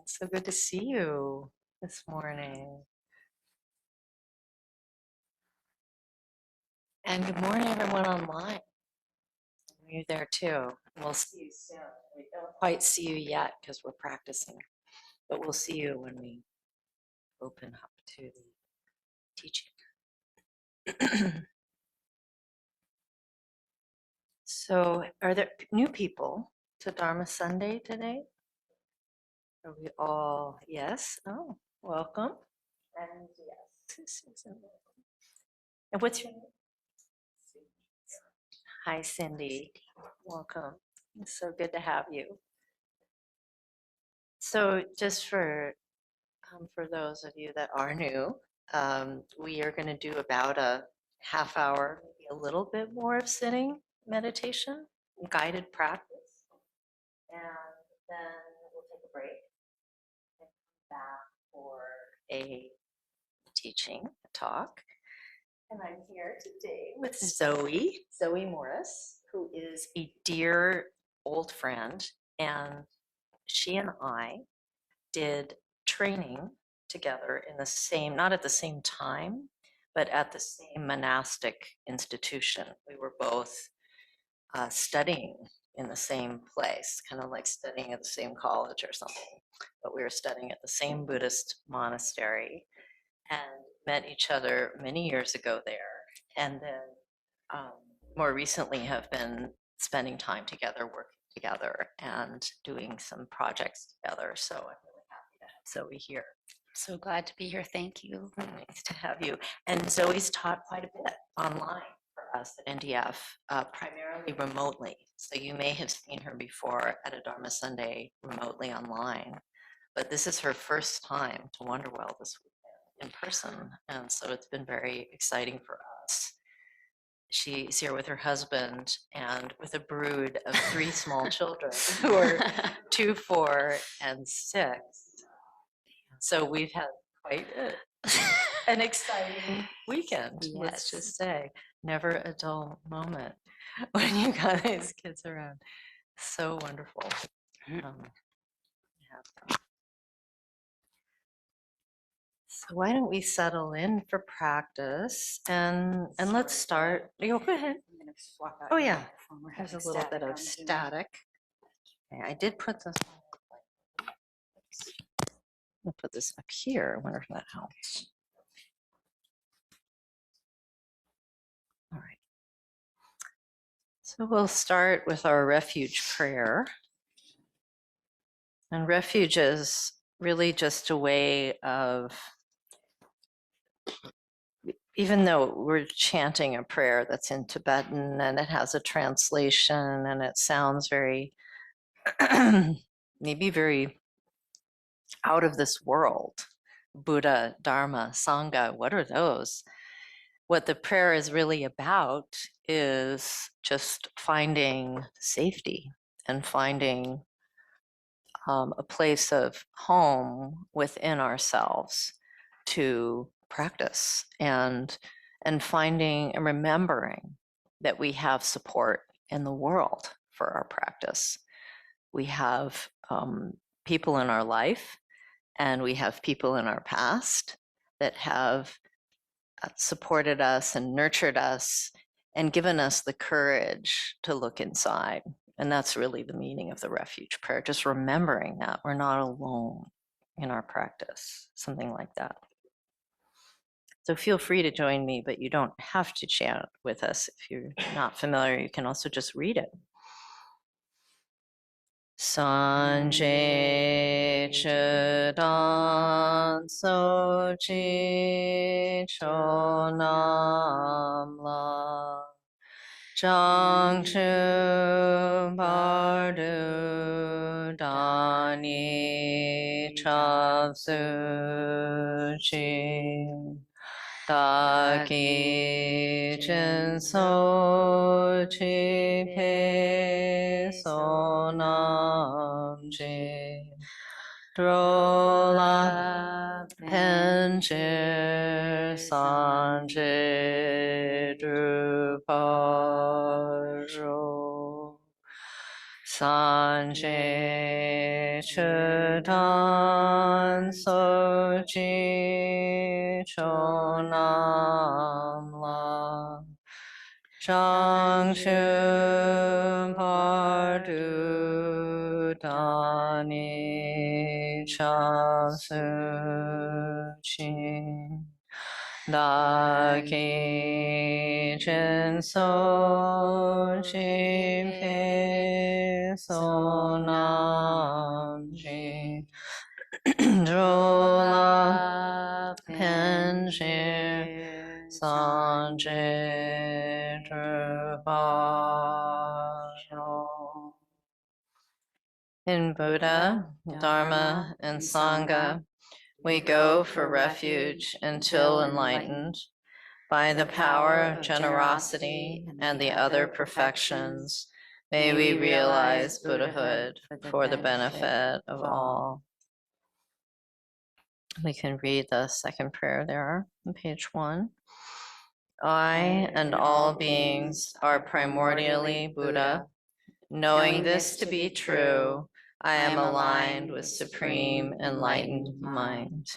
So good to see you this morning. And good morning, everyone online. You're there too. We'll see you soon. We don't quite see you yet because we're practicing, but we'll see you when we open up to the teaching. So, are there new people to Dharma Sunday today? Are we all, yes? Oh, welcome. And yes, Susan. And what's your name? Hi, Cindy. Welcome. It's so good to have you. So, just for those of you that are new, we are going to do about a half hour, maybe a little bit more of sitting meditation, guided practice, and then we'll take a break and come back for a teaching, a talk. And I'm here today with Zoe Morris, who is a dear old friend, and she and I did training together in the same, not at the same time, but at the same monastic institution. We were both studying in the same place, kind of like studying at the same college or something, but we were studying at the same Buddhist monastery and met each other many years ago there. And then more recently have been spending time together, working together, and doing some projects together. So I'm really happy to have Zoe here. So glad to be here. Thank you. Nice to have you. And Zoe's taught quite a bit online for us at NDF, primarily remotely. So you may have seen her before at a Dharma Sunday remotely online, but this is her first time to Wonderwell this weekend in person. And so it's been very exciting for us. She's here with her husband and with a brood of 3 small children who are 2, 4, and 6. So we've had quite an exciting weekend, Yes. let's just say. Never a dull moment when you guys kids around. So wonderful. Yeah. So why don't we settle in for practice and let's start. Go ahead. Oh yeah, there's a little bit of static. Okay, I did put this. I'll put this up here. I wonder if that helps. All right. So we'll start with our refuge prayer. And refuge is really just a way of, even though we're chanting a prayer that's in Tibetan and it has a translation and it sounds very, maybe very out of this world. Buddha, Dharma, Sangha, what are those? What the prayer is really about is just finding safety and finding a place of home within ourselves to practice and finding and remembering that we have support in the world for our practice. We have people in our life and we have people in our past that have supported us and nurtured us and given us the courage to look inside. And that's really the meaning of the refuge prayer, just remembering that we're not alone in our practice, something like that. So feel free to join me, but you don't have to chant with us. If you're not familiar, you can also just read it. Sanje Chedan Sochi Chonam La Chang Chu Bardu Dani Chapsu Chi Daki Jin So Chi Pe Sonam Ji Drola Penjir Sanje Druparo Sanje chudan sochi chonam la Shang Shu Pardu Dani Cha Su Chi Da Ki Jin So Chi Pe So Nam Ji Drula Pen Shi Sanje Drupal. In Buddha, Dharma, and Sangha, we go for refuge until enlightened. By the power of generosity and the other perfections, may we realize Buddhahood for the benefit of all. We can read the second prayer there on page 1. I and all beings are primordially Buddha. Knowing this to be true, I am aligned with supreme enlightened mind.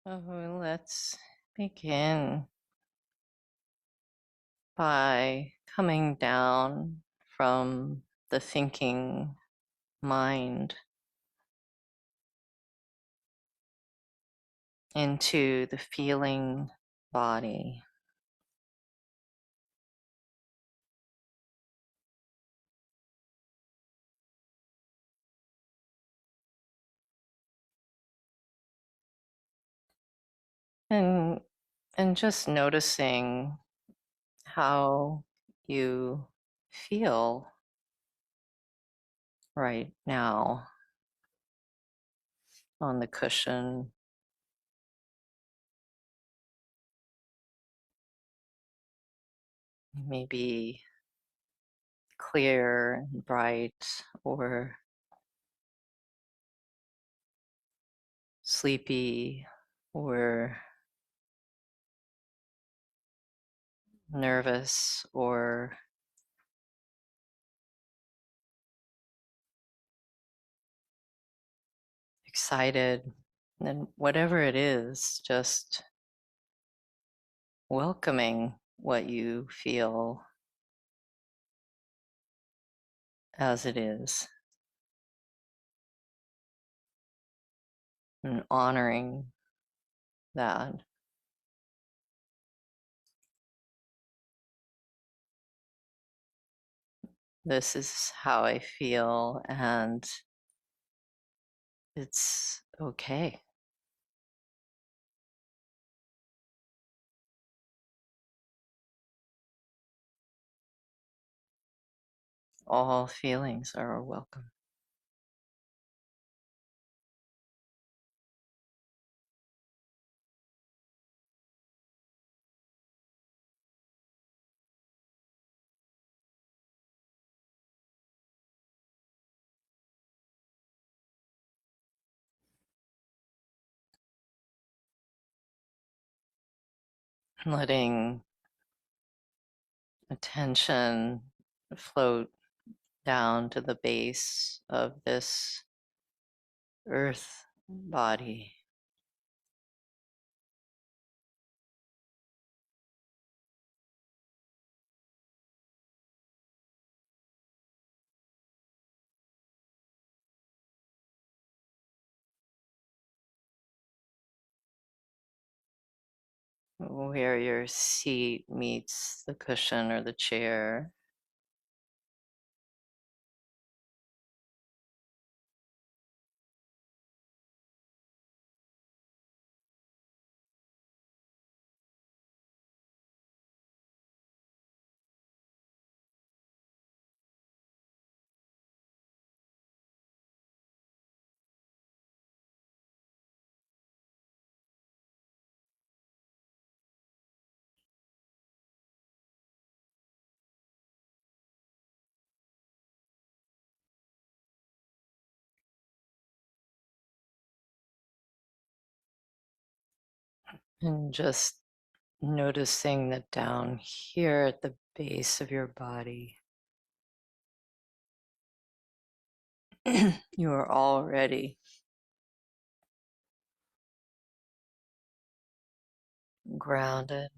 Let's begin by coming down from the thinking mind into the feeling body. And just noticing how you feel right now on the cushion. Maybe clear and bright, or sleepy, or nervous, or excited. And whatever it is, just welcoming what you feel as it is, and honoring that. This is how I feel, and it's okay. All feelings are welcome. Letting attention float down to the base of this earth body. where your seat meets the cushion or the chair. And just noticing that down here at the base of your body, you are already grounded,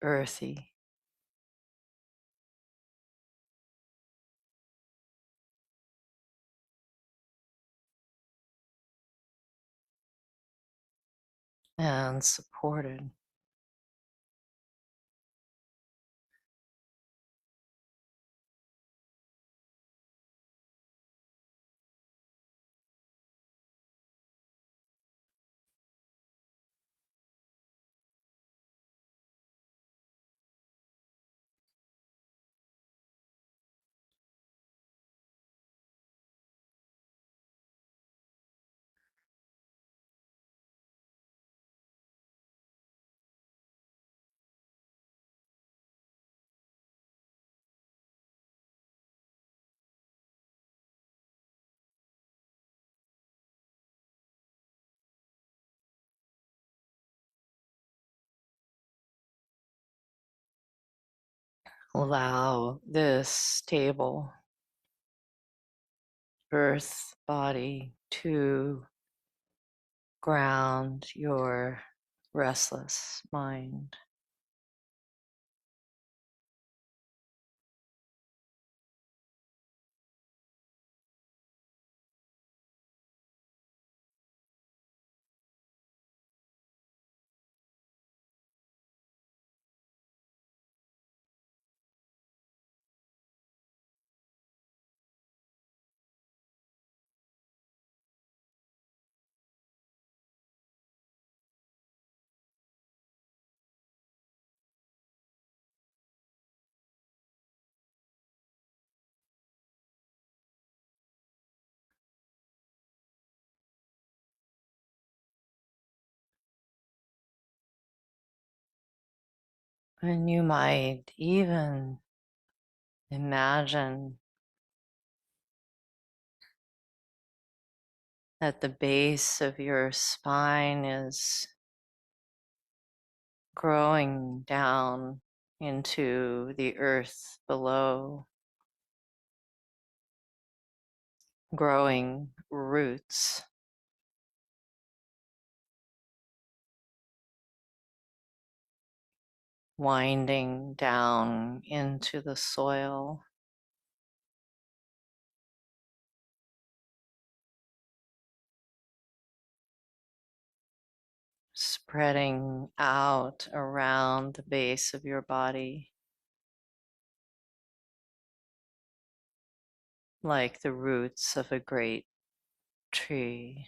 earthy, and supported. Allow this stable earth body to ground your restless mind. And you might even imagine that the base of your spine is growing down into the earth below, growing roots, winding down into the soil, spreading out around the base of your body like the roots of a great tree.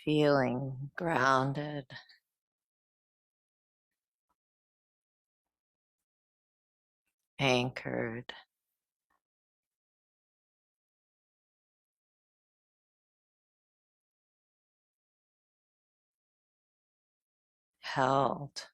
Feeling grounded, anchored, held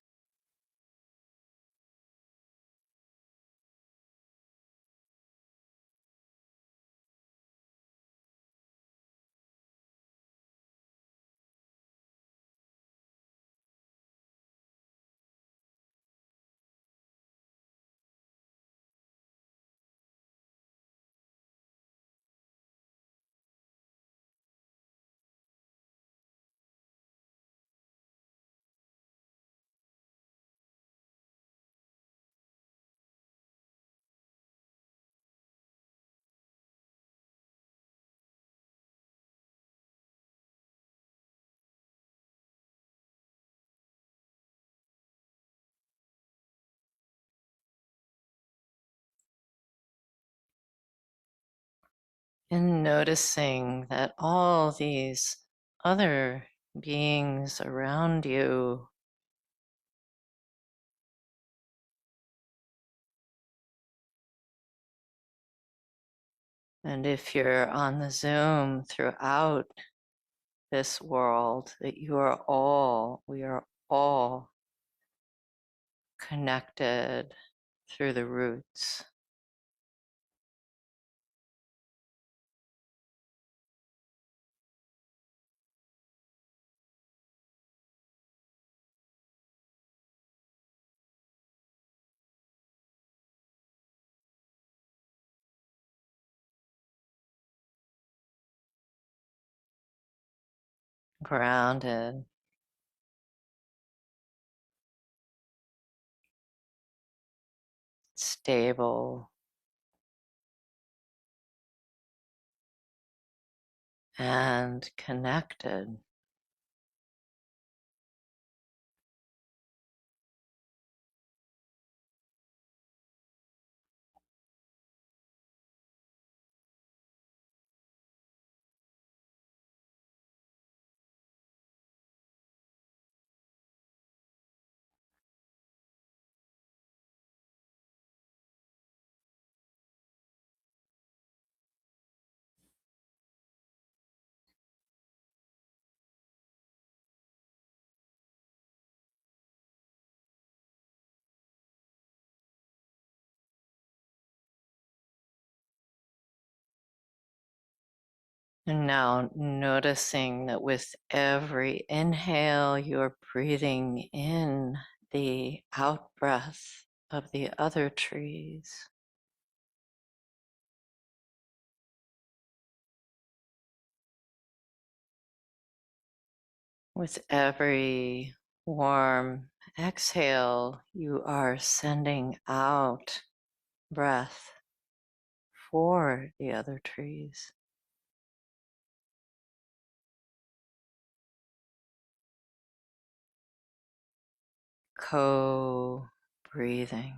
And noticing that all these other beings around you and if you're on the Zoom throughout this world, that we are all connected through the roots. Grounded, stable, and connected. And now noticing that with every inhale, you're breathing in the out breath of the other trees. With every warm exhale, you are sending out breath for the other trees. Co-breathing.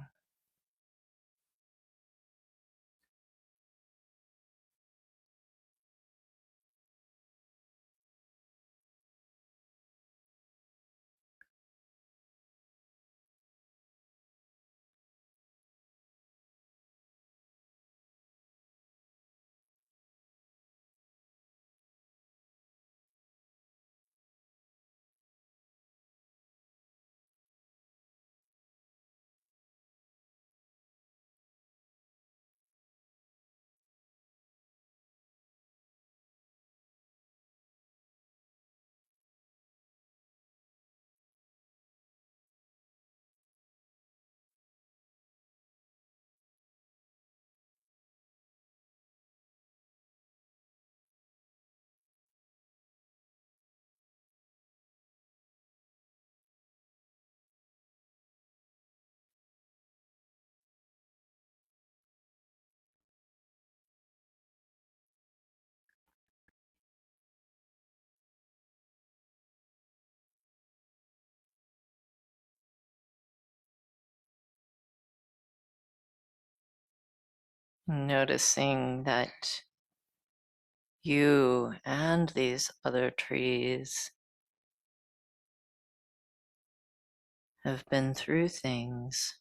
Noticing that you and these other trees have been through things.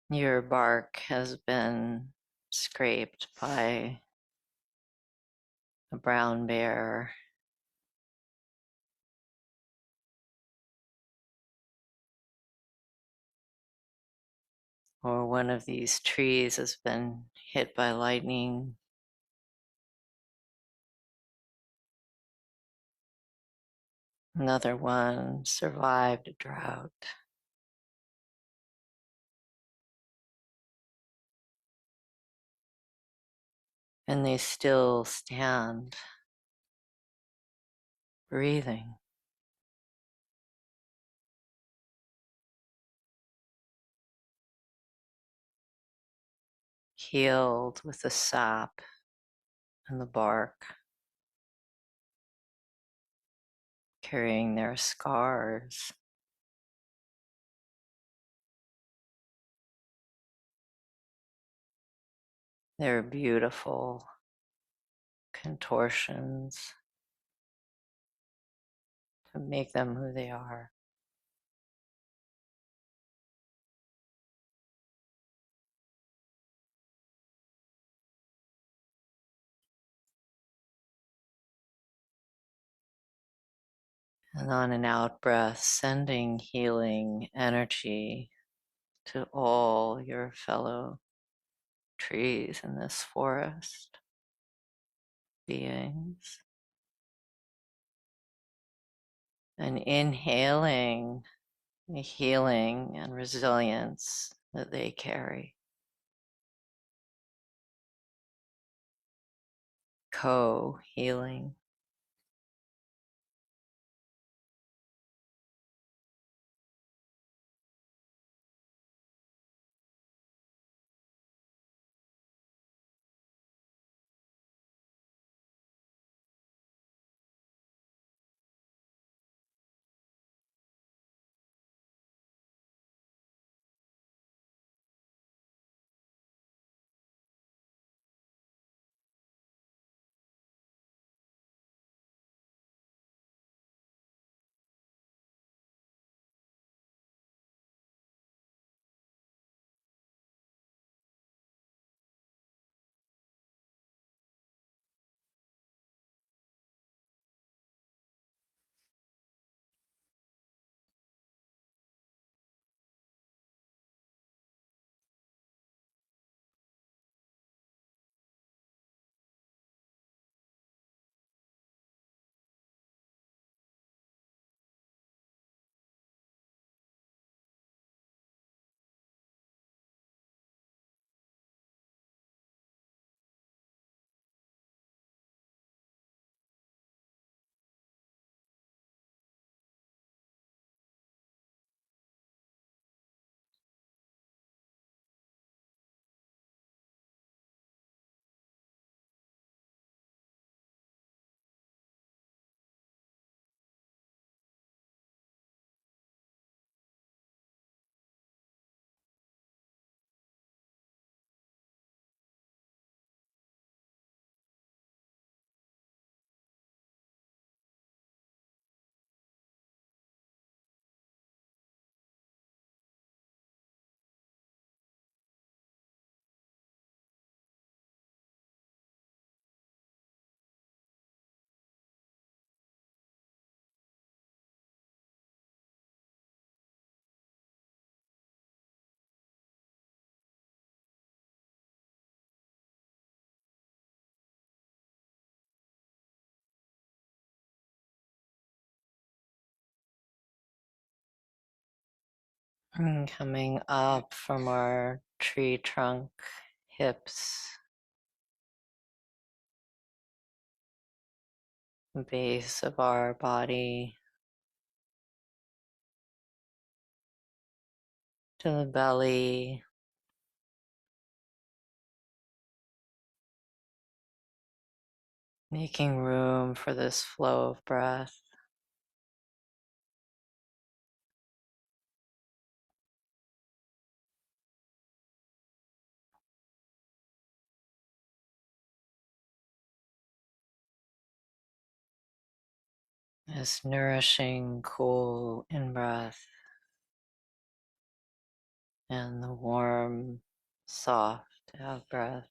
Your bark has been scraped by a brown bear, or one of these trees has been hit by lightning. Another one survived a drought. And they still stand, breathing, healed with the sap and the bark, carrying their scars their beautiful contortions to make them who they are. And on an out breath, sending healing energy to all your fellow trees in this forest, beings. And inhaling the healing and resilience that they carry. Co-healing. And coming up from our tree trunk, hips, base of our body, to the belly, making room for this flow of breath. This nourishing, cool in-breath and the warm, soft out-breath.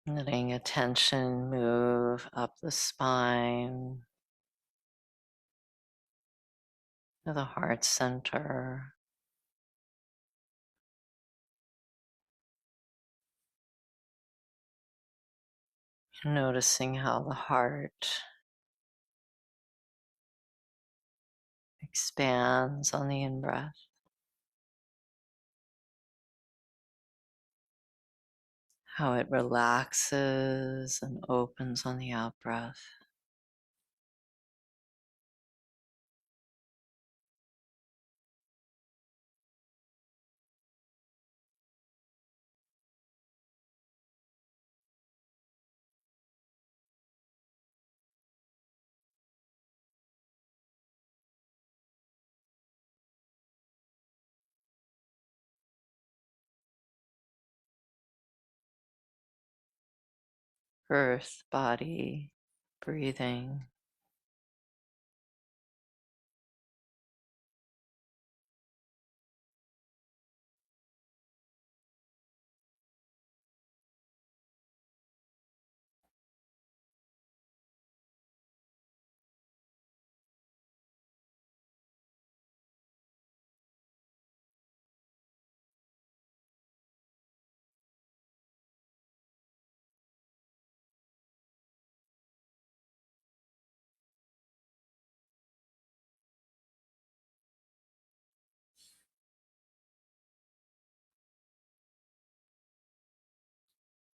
Letting attention move up the spine to the heart center. Noticing how the heart expands on the in-breath, how it relaxes and opens on the out-breath. earth, body, breathing.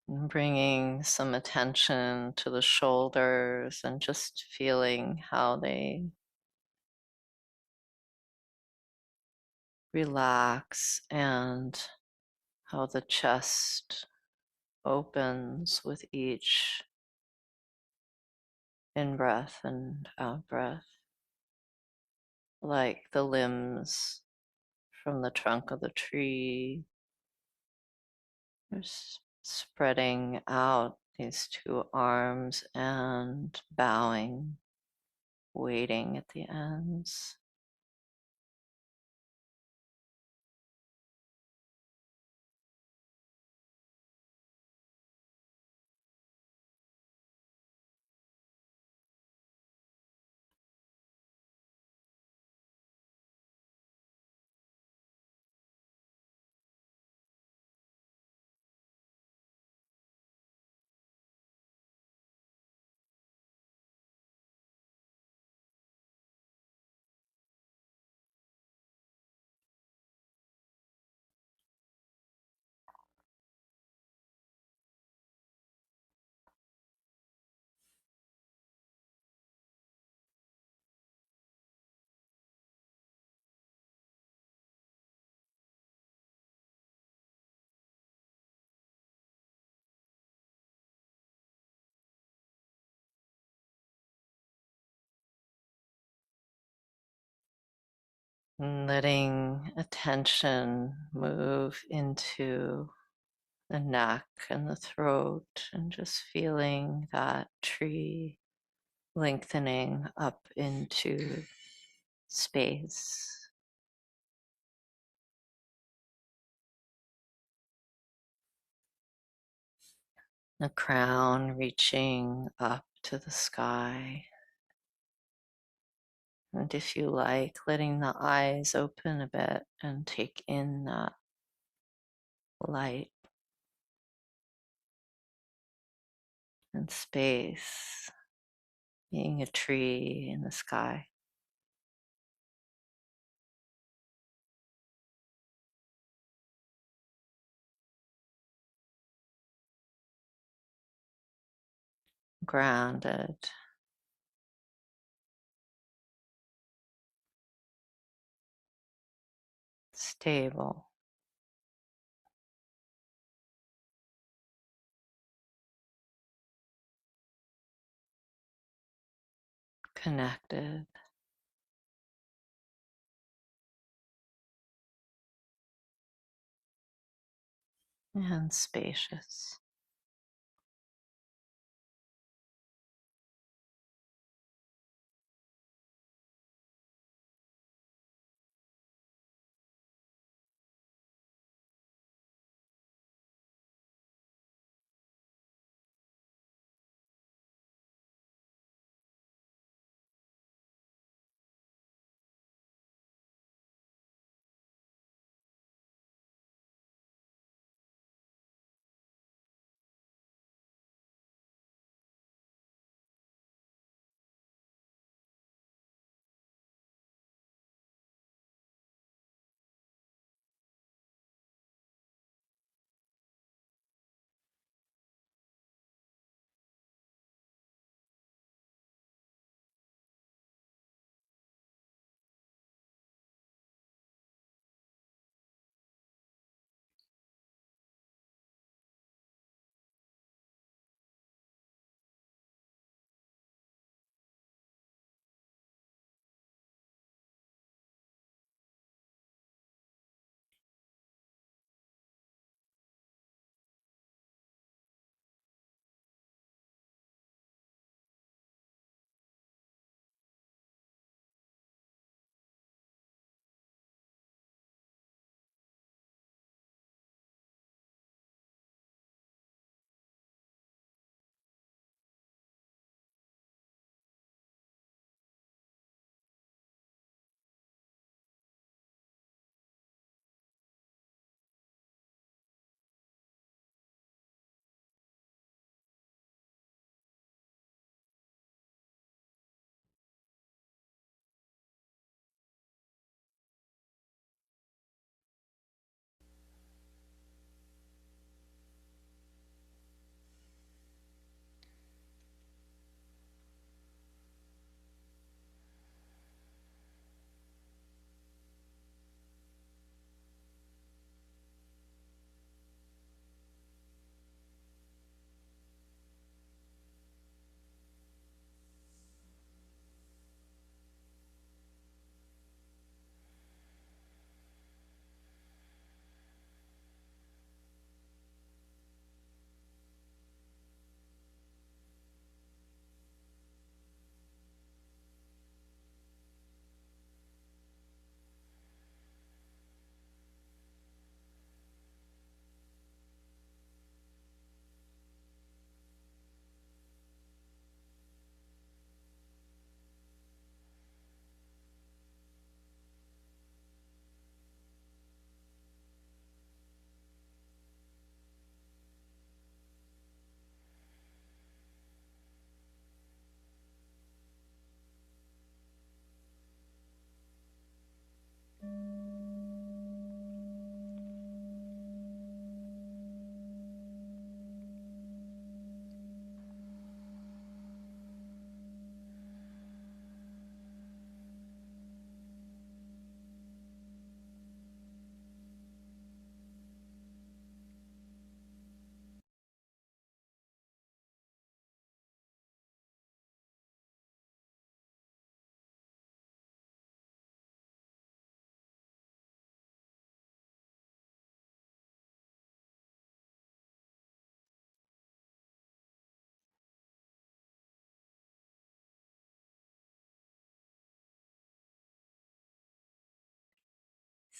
And bringing some attention to the shoulders and just feeling how they relax and how the chest opens with each in-breath and out-breath, like the limbs from the trunk of the tree. Just spreading out these two arms and bowing, waiting at the ends. And letting attention move into the neck and the throat, and just feeling that tree lengthening up into space. The crown reaching up to the sky. And if you like, letting the eyes open a bit and take in that light and space, being a tree in the sky. Grounded, stable, connected, and spacious.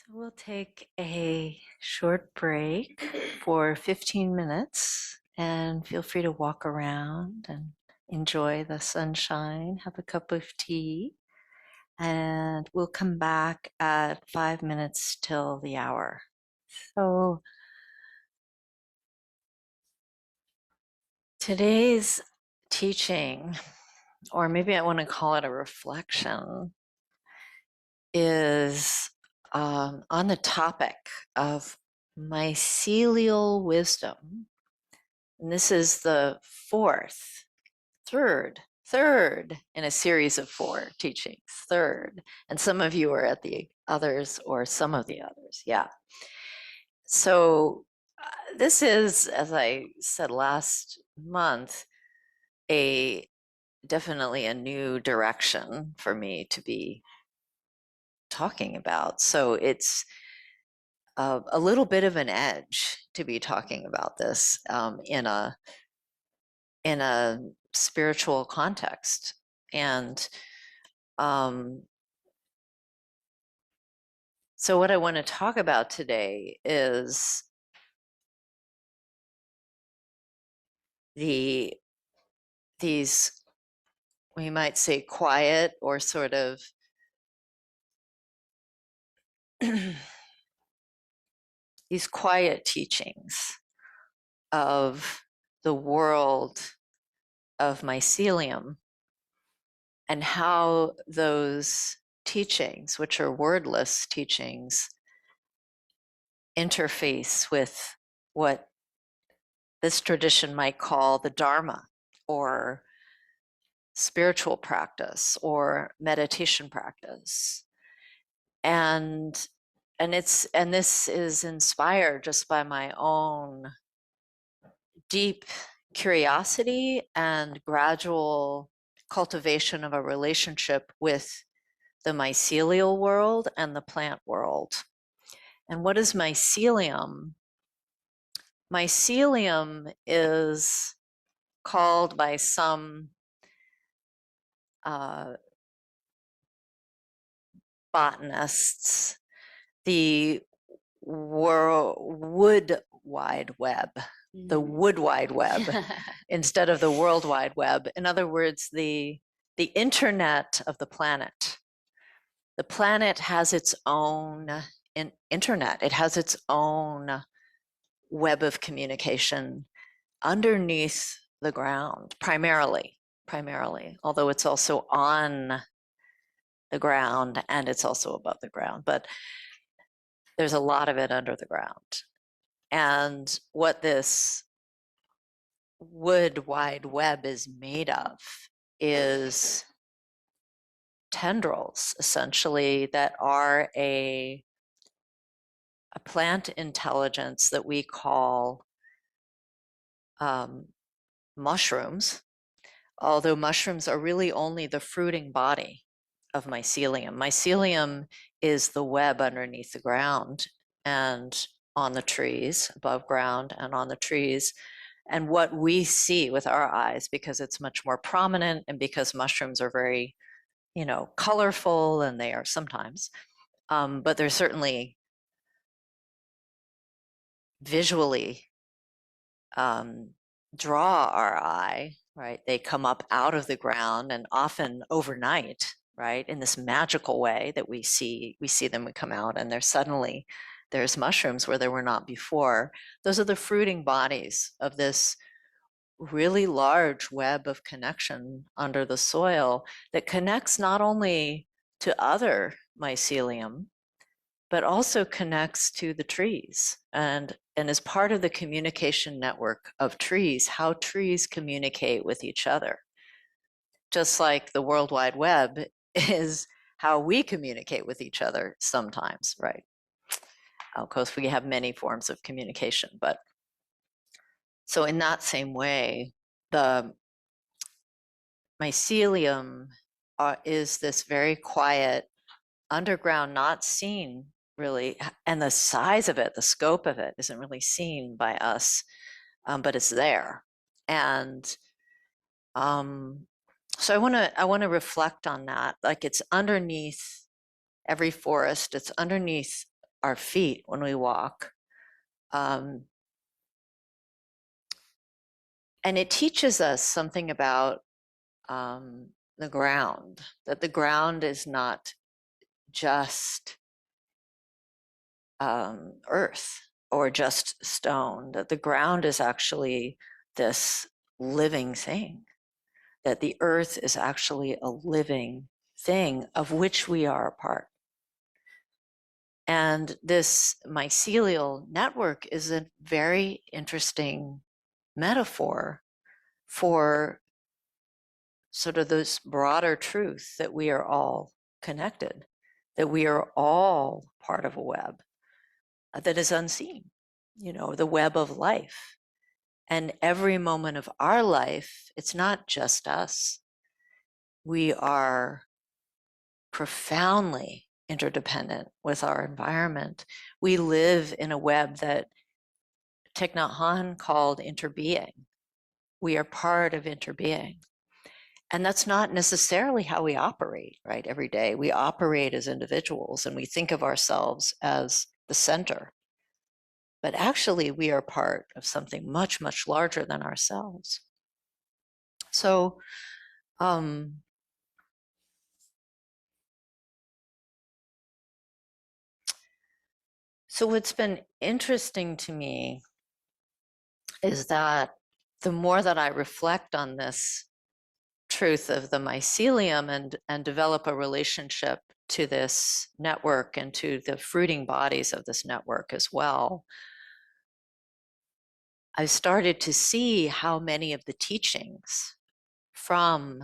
We'll take a short break for 15 minutes and feel free to walk around and enjoy the sunshine, have a cup of tea, and we'll come back at 5 minutes till the hour. So today's teaching, or maybe I want to call it a reflection, is on the topic of mycelial wisdom. And this is the third in a series of 4 teachings, third. And some of you are at the others or some of the others. Yeah. So this is, as I said last month, definitely a new direction for me to be talking about. So it's a little bit of an edge to be talking about this in a spiritual context. And so what I want to talk about today is these, we might say, quiet or sort of these quiet teachings of the world of mycelium, and how those teachings, which are wordless teachings, interface with what this tradition might call the Dharma, or spiritual practice, or meditation practice. And this is inspired just by my own deep curiosity and gradual cultivation of a relationship with the mycelial world and the plant world. And what is mycelium? Mycelium is called by some botanists the wood wide web, the wood wide web, instead of the world wide web. In other words, the internet of the planet. The planet has its own internet. It has its own web of communication underneath the ground, primarily, although it's also on the ground and it's also above the ground, but there's a lot of it under the ground. And what this wood wide web is made of is tendrils, essentially, that are a plant intelligence that we call mushrooms, although mushrooms are really only the fruiting body of mycelium. Mycelium is the web underneath the ground and on the trees, above ground and on the trees. And what we see with our eyes, because it's much more prominent and because mushrooms are very, colorful, and they are sometimes, but they're certainly visually draw our eye, right? They come up out of the ground and often overnight, right? In this magical way that we see them, we come out and there's mushrooms where there were not before. Those are the fruiting bodies of this really large web of connection under the soil that connects not only to other mycelium, but also connects to the trees and is part of the communication network of trees, how trees communicate with each other. Just like the World Wide Web is how we communicate with each other sometimes, right? Of course, we have many forms of communication, but so in that same way, the mycelium is this very quiet, underground, not seen really, and the size of it, the scope of it isn't really seen by us, but it's there. And so I want to reflect on that. Like, it's underneath every forest, it's underneath our feet when we walk. And it teaches us something about the ground, that the ground is not just earth or just stone, that the ground is actually this living thing, that the earth is actually a living thing of which we are a part. And this mycelial network is a very interesting metaphor for sort of this broader truth that we are all connected, that we are all part of a web that is unseen, the web of life. And every moment of our life, it's not just us. We are profoundly interdependent with our environment. We live in a web that Thich Nhat Hanh called interbeing. We are part of interbeing. And that's not necessarily how we operate, right? Every day we operate as individuals and we think of ourselves as the center. But actually we are part of something much, much larger than ourselves. So, so what's been interesting to me is that the more that I reflect on this truth of the mycelium and develop a relationship to this network and to the fruiting bodies of this network as well, I started to see how many of the teachings from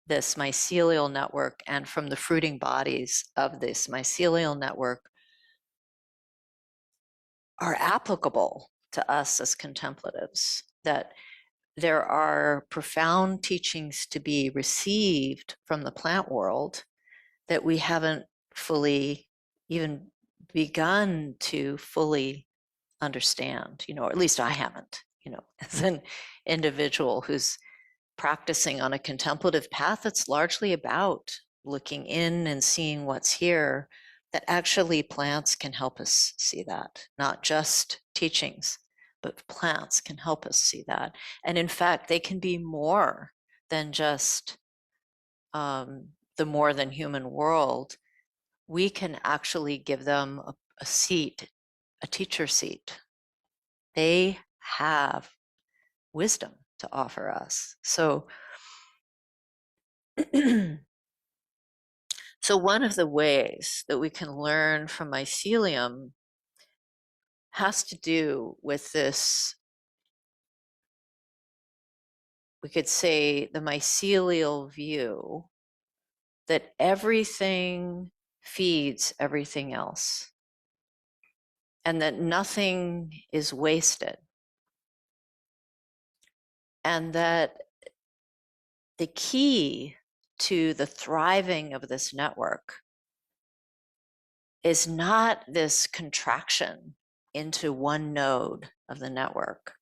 this mycelial network and from the fruiting bodies of this mycelial network are applicable to us as contemplatives, that there are profound teachings to be received from the plant world that we haven't fully even begun to fully understand, or at least I haven't, as an individual who's practicing on a contemplative path that's largely about looking in and seeing what's here, that actually plants can help us see that, not just teachings, but plants can help us see that. And in fact, they can be more than just the more than human world. We can actually give them a seat, a teacher seat. They have wisdom to offer us. So, so one of the ways that we can learn from mycelium has to do with this, we could say, the mycelial view that everything feeds everything else and that nothing is wasted. And that the key to the thriving of this network is not this contraction into one node of the network,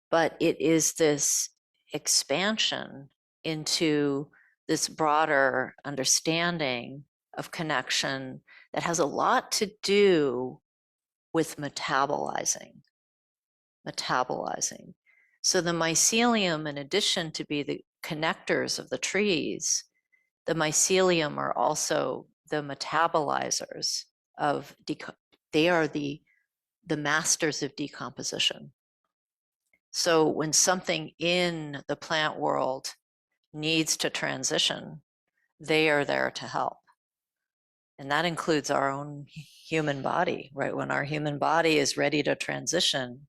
but it is this expansion into this broader understanding of connection that has a lot to do with metabolizing. So the mycelium, in addition to be the connectors of the trees, the mycelium are also the metabolizers of, they are the masters of decomposition. So when something in the plant world needs to transition, they are there to help. And that includes our own human body, right? When our human body is ready to transition,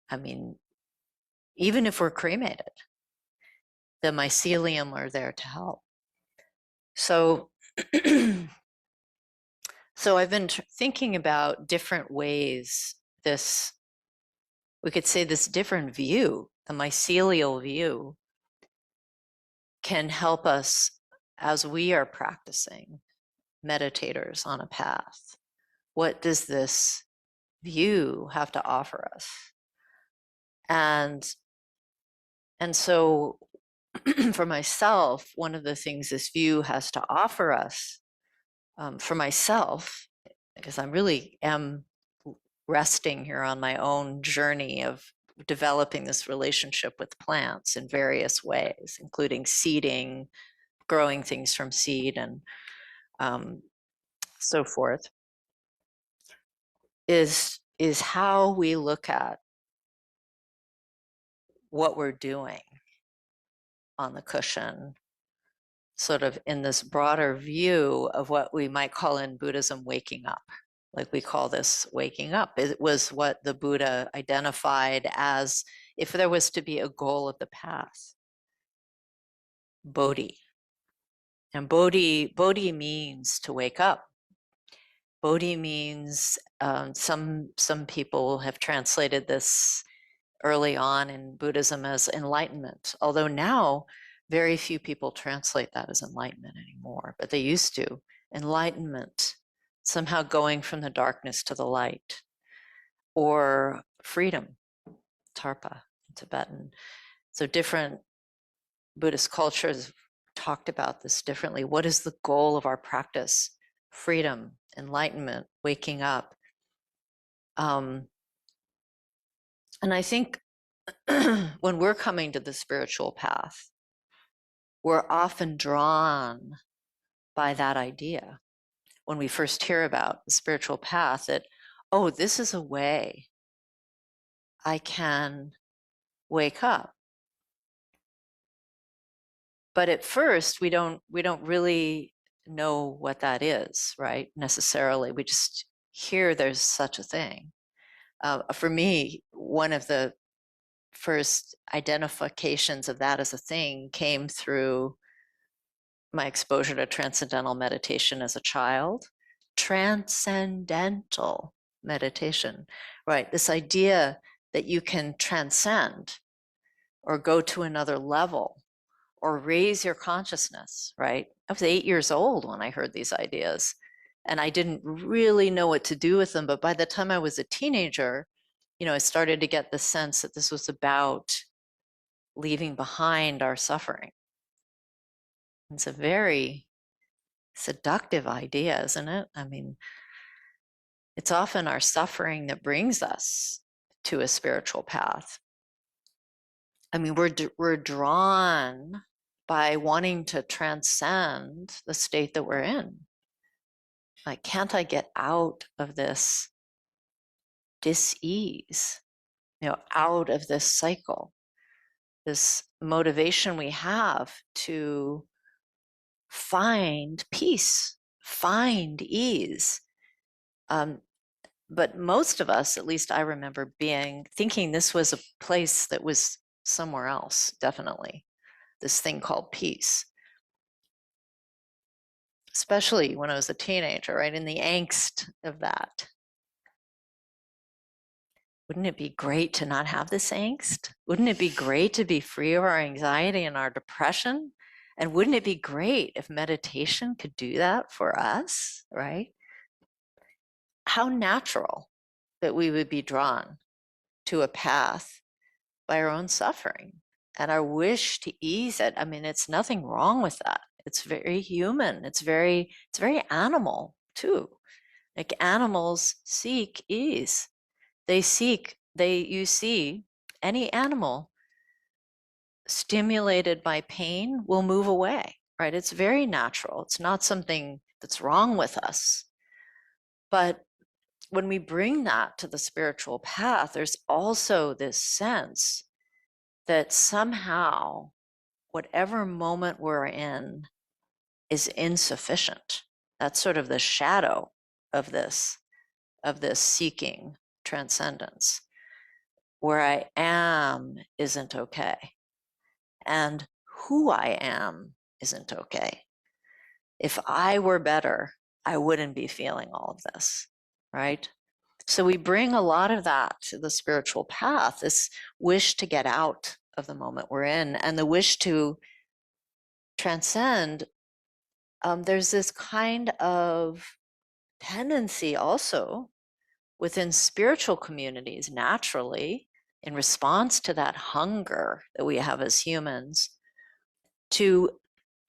I mean, even if we're cremated, the mycelium are there to help. So, so I've been thinking about different ways this, we could say this different view, the mycelial view, can help us as we are practicing meditators on a path. What does this view have to offer us? And so for myself, one of the things this view has to offer us, for myself, because I really am resting here on my own journey of developing this relationship with plants in various ways, including seeding, growing things from seed, and so forth, is how we look at what we're doing on the cushion, sort of in this broader view of what we might call in Buddhism waking up. Like we call this waking up. It was what the Buddha identified as, if there was to be a goal of the path, Bodhi. And Bodhi means to wake up. Bodhi means, some people have translated this early on in Buddhism as enlightenment, although now very few people translate that as enlightenment anymore, but they used to. Enlightenment, somehow going from the darkness to the light, or freedom, tarpa in Tibetan. So different Buddhist cultures talked about this differently. What is the goal of our practice? Freedom, enlightenment, waking up. And I think when we're coming to the spiritual path, we're often drawn by that idea. When we first hear about the spiritual path, that, oh, this is a way I can wake up. But at first, we don't really know what that is, right? Necessarily, we just hear there's such a thing. For me, one of the first identifications of that as a thing came through my exposure to transcendental meditation as a child. Transcendental meditation, right? This idea that you can transcend or go to another level or raise your consciousness, right? I was 8 years old when I heard these ideas, and I didn't really know what to do with them. But by the time I was a teenager, I started to get the sense that this was about leaving behind our suffering. It's a very seductive idea, isn't it? I mean, it's often our suffering that brings us to a spiritual path. I mean, we're drawn by wanting to transcend the state that we're in. Like, can't I get out of this dis-ease, out of this cycle, this motivation we have to find peace, find ease. But most of us, at least I remember thinking this was a place that was somewhere else, definitely, this thing called peace. Especially when I was a teenager, right, in the angst of that. Wouldn't it be great to not have this angst? Wouldn't it be great to be free of our anxiety and our depression? And wouldn't it be great if meditation could do that for us, right? How natural that we would be drawn to a path by our own suffering and our wish to ease it. I mean, it's nothing wrong with that. It's very human. It's very animal too. Like, animals seek ease. You see any animal stimulated by pain will move away, right? It's very natural. It's not something that's wrong with us. But when we bring that to the spiritual path, there's also this sense that somehow whatever moment we're in is insufficient. That's sort of the shadow of this seeking transcendence. Where I am isn't okay. And who I am isn't okay. If I were better, I wouldn't be feeling all of this, right? So we bring a lot of that to the spiritual path, this wish to get out of the moment we're in and the wish to transcend. There's this kind of tendency also within spiritual communities, naturally, in response to that hunger that we have as humans, to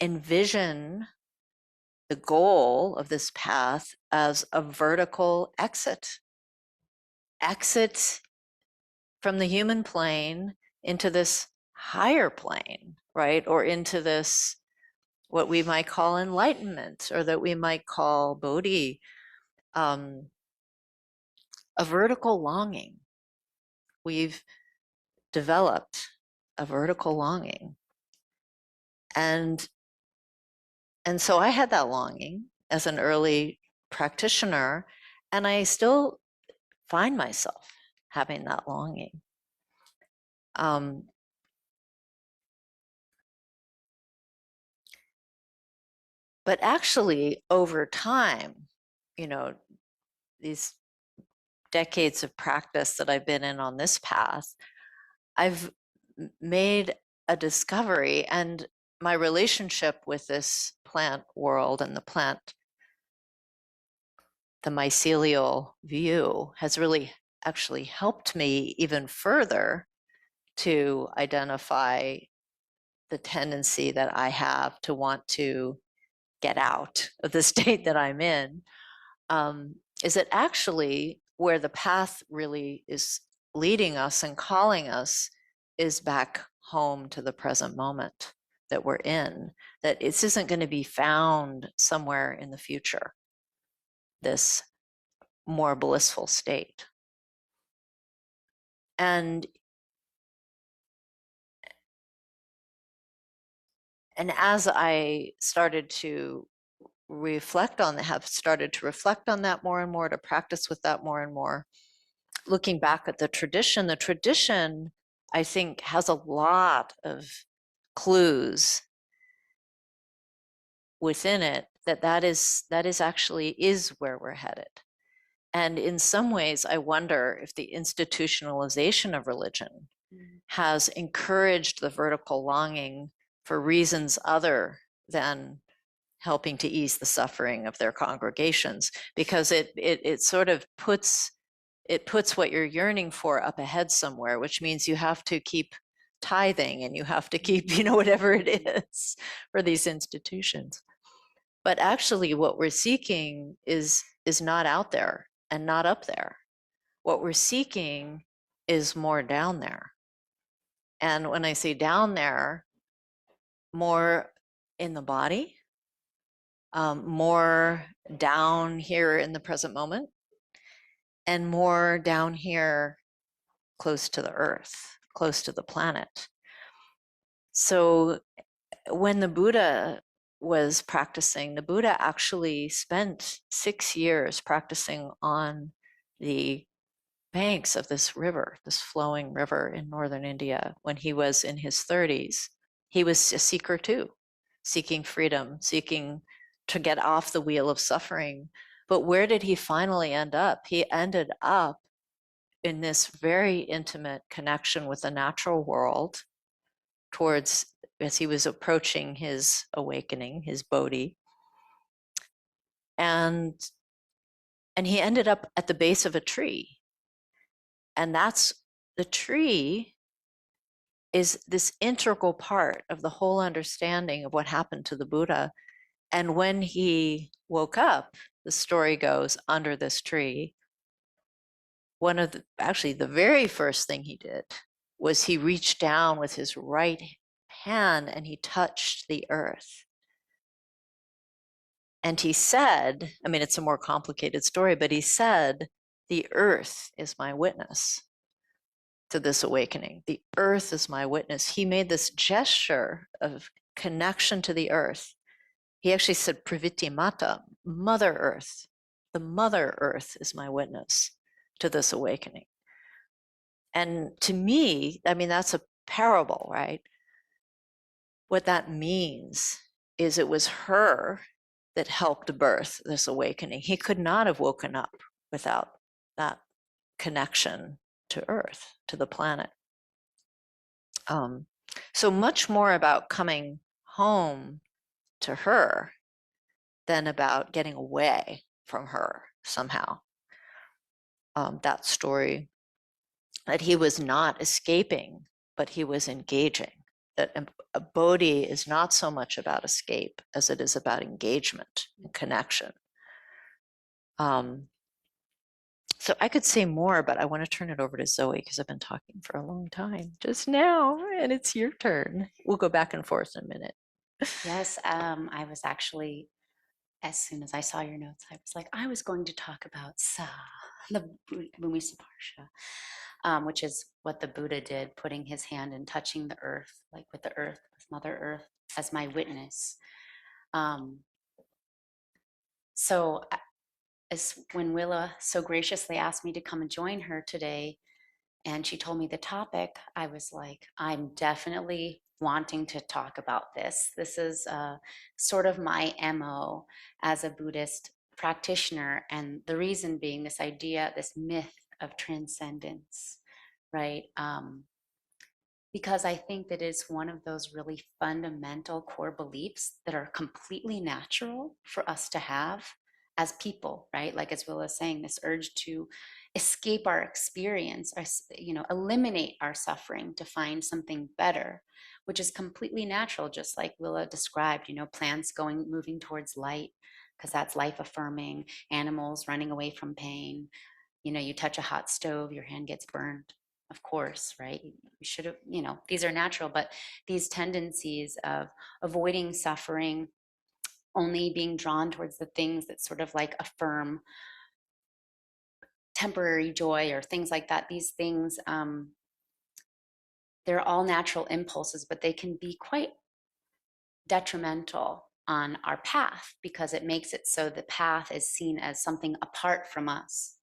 envision the goal of this path as a vertical exit from the human plane into this higher plane, right? Or into this, what we might call enlightenment, or that we might call Bodhi, a vertical longing. We've developed a vertical longing. And so I had that longing as an early practitioner, and I still find myself having that longing. But actually, over time, you know, these decades of practice that I've been in on this path, I've made a discovery, and my relationship with this plant world and the mycelial view has really actually helped me even further to identify the tendency that I have to want to get out of the state that I'm in. Is that actually where the path really is leading us and calling us is back home to the present moment that we're in, that it isn't going to be found somewhere in the future, this more blissful state. And as I started to have started to reflect on that more and more, to practice with that more and more, looking back at the tradition, I think, has a lot of clues within it that is actually is where we're headed. And in some ways, I wonder if the institutionalization of religion has encouraged the vertical longing for reasons other than helping to ease the suffering of their congregations, because it sort of puts what you're yearning for up ahead somewhere, which means you have to keep tithing and you have to keep, whatever it is for these institutions. But actually what we're seeking is not out there and not up there. What we're seeking is more down there. And when I say down there, more in the body, more down here in the present moment, and more down here close to the earth, close to the planet. So when the Buddha was practicing, the Buddha actually spent 6 years practicing on the banks of this river, this flowing river in northern India, when he was in his 30s. He was a seeker too, seeking freedom, seeking to get off the wheel of suffering. But where did he finally end up? He ended up in this very intimate connection with the natural world as he was approaching his awakening, his Bodhi. And he ended up at the base of a tree. And the tree is this integral part of the whole understanding of what happened to the Buddha. And when he woke up, the story goes, under this tree, the very first thing he did was he reached down with his right hand and he touched the earth. And he said, it's a more complicated story, but he said, the earth is my witness to this awakening. The earth is my witness. He made this gesture of connection to the earth. He actually said, Praviti Mata, Mother Earth. The Mother Earth is my witness to this awakening. And to me, that's a parable, right? What that means is it was her that helped birth this awakening. He could not have woken up without that connection to Earth, to the planet. So much more about coming home to her than about getting away from her somehow. That story that he was not escaping, but he was engaging. that a Bodhi is not so much about escape as it is about engagement and connection. So I could say more, but I want to turn it over to Zoe because I've been talking for a long time just now, and it's your turn. We'll go back and forth in a minute. Yes, I was actually, as soon as I saw your notes, I was like, I was going to talk about Sa, the Bhumisa Parsha, which is what the Buddha did, putting his hand and touching the earth, like with the earth, with Mother Earth as my witness. So as when Willa so graciously asked me to come and join her today, and she told me the topic, I was like, I'm definitely wanting to talk about this. This is sort of my MO as a Buddhist practitioner. And the reason being this idea, this myth of transcendence, right? Because I think that it's one of those really fundamental core beliefs that are completely natural for us to have as people, right? Like as Willa is saying, this urge to escape our experience, or, eliminate our suffering to find something better, which is completely natural, just like Willa described, plants moving towards light, because that's life affirming, animals running away from pain. You touch a hot stove, your hand gets burned, of course, right? You should have, these are natural, but these tendencies of avoiding suffering, only being drawn towards the things that sort of like affirm temporary joy or things like that, these things, they're all natural impulses, but they can be quite detrimental on our path because it makes it so the path is seen as something apart from us,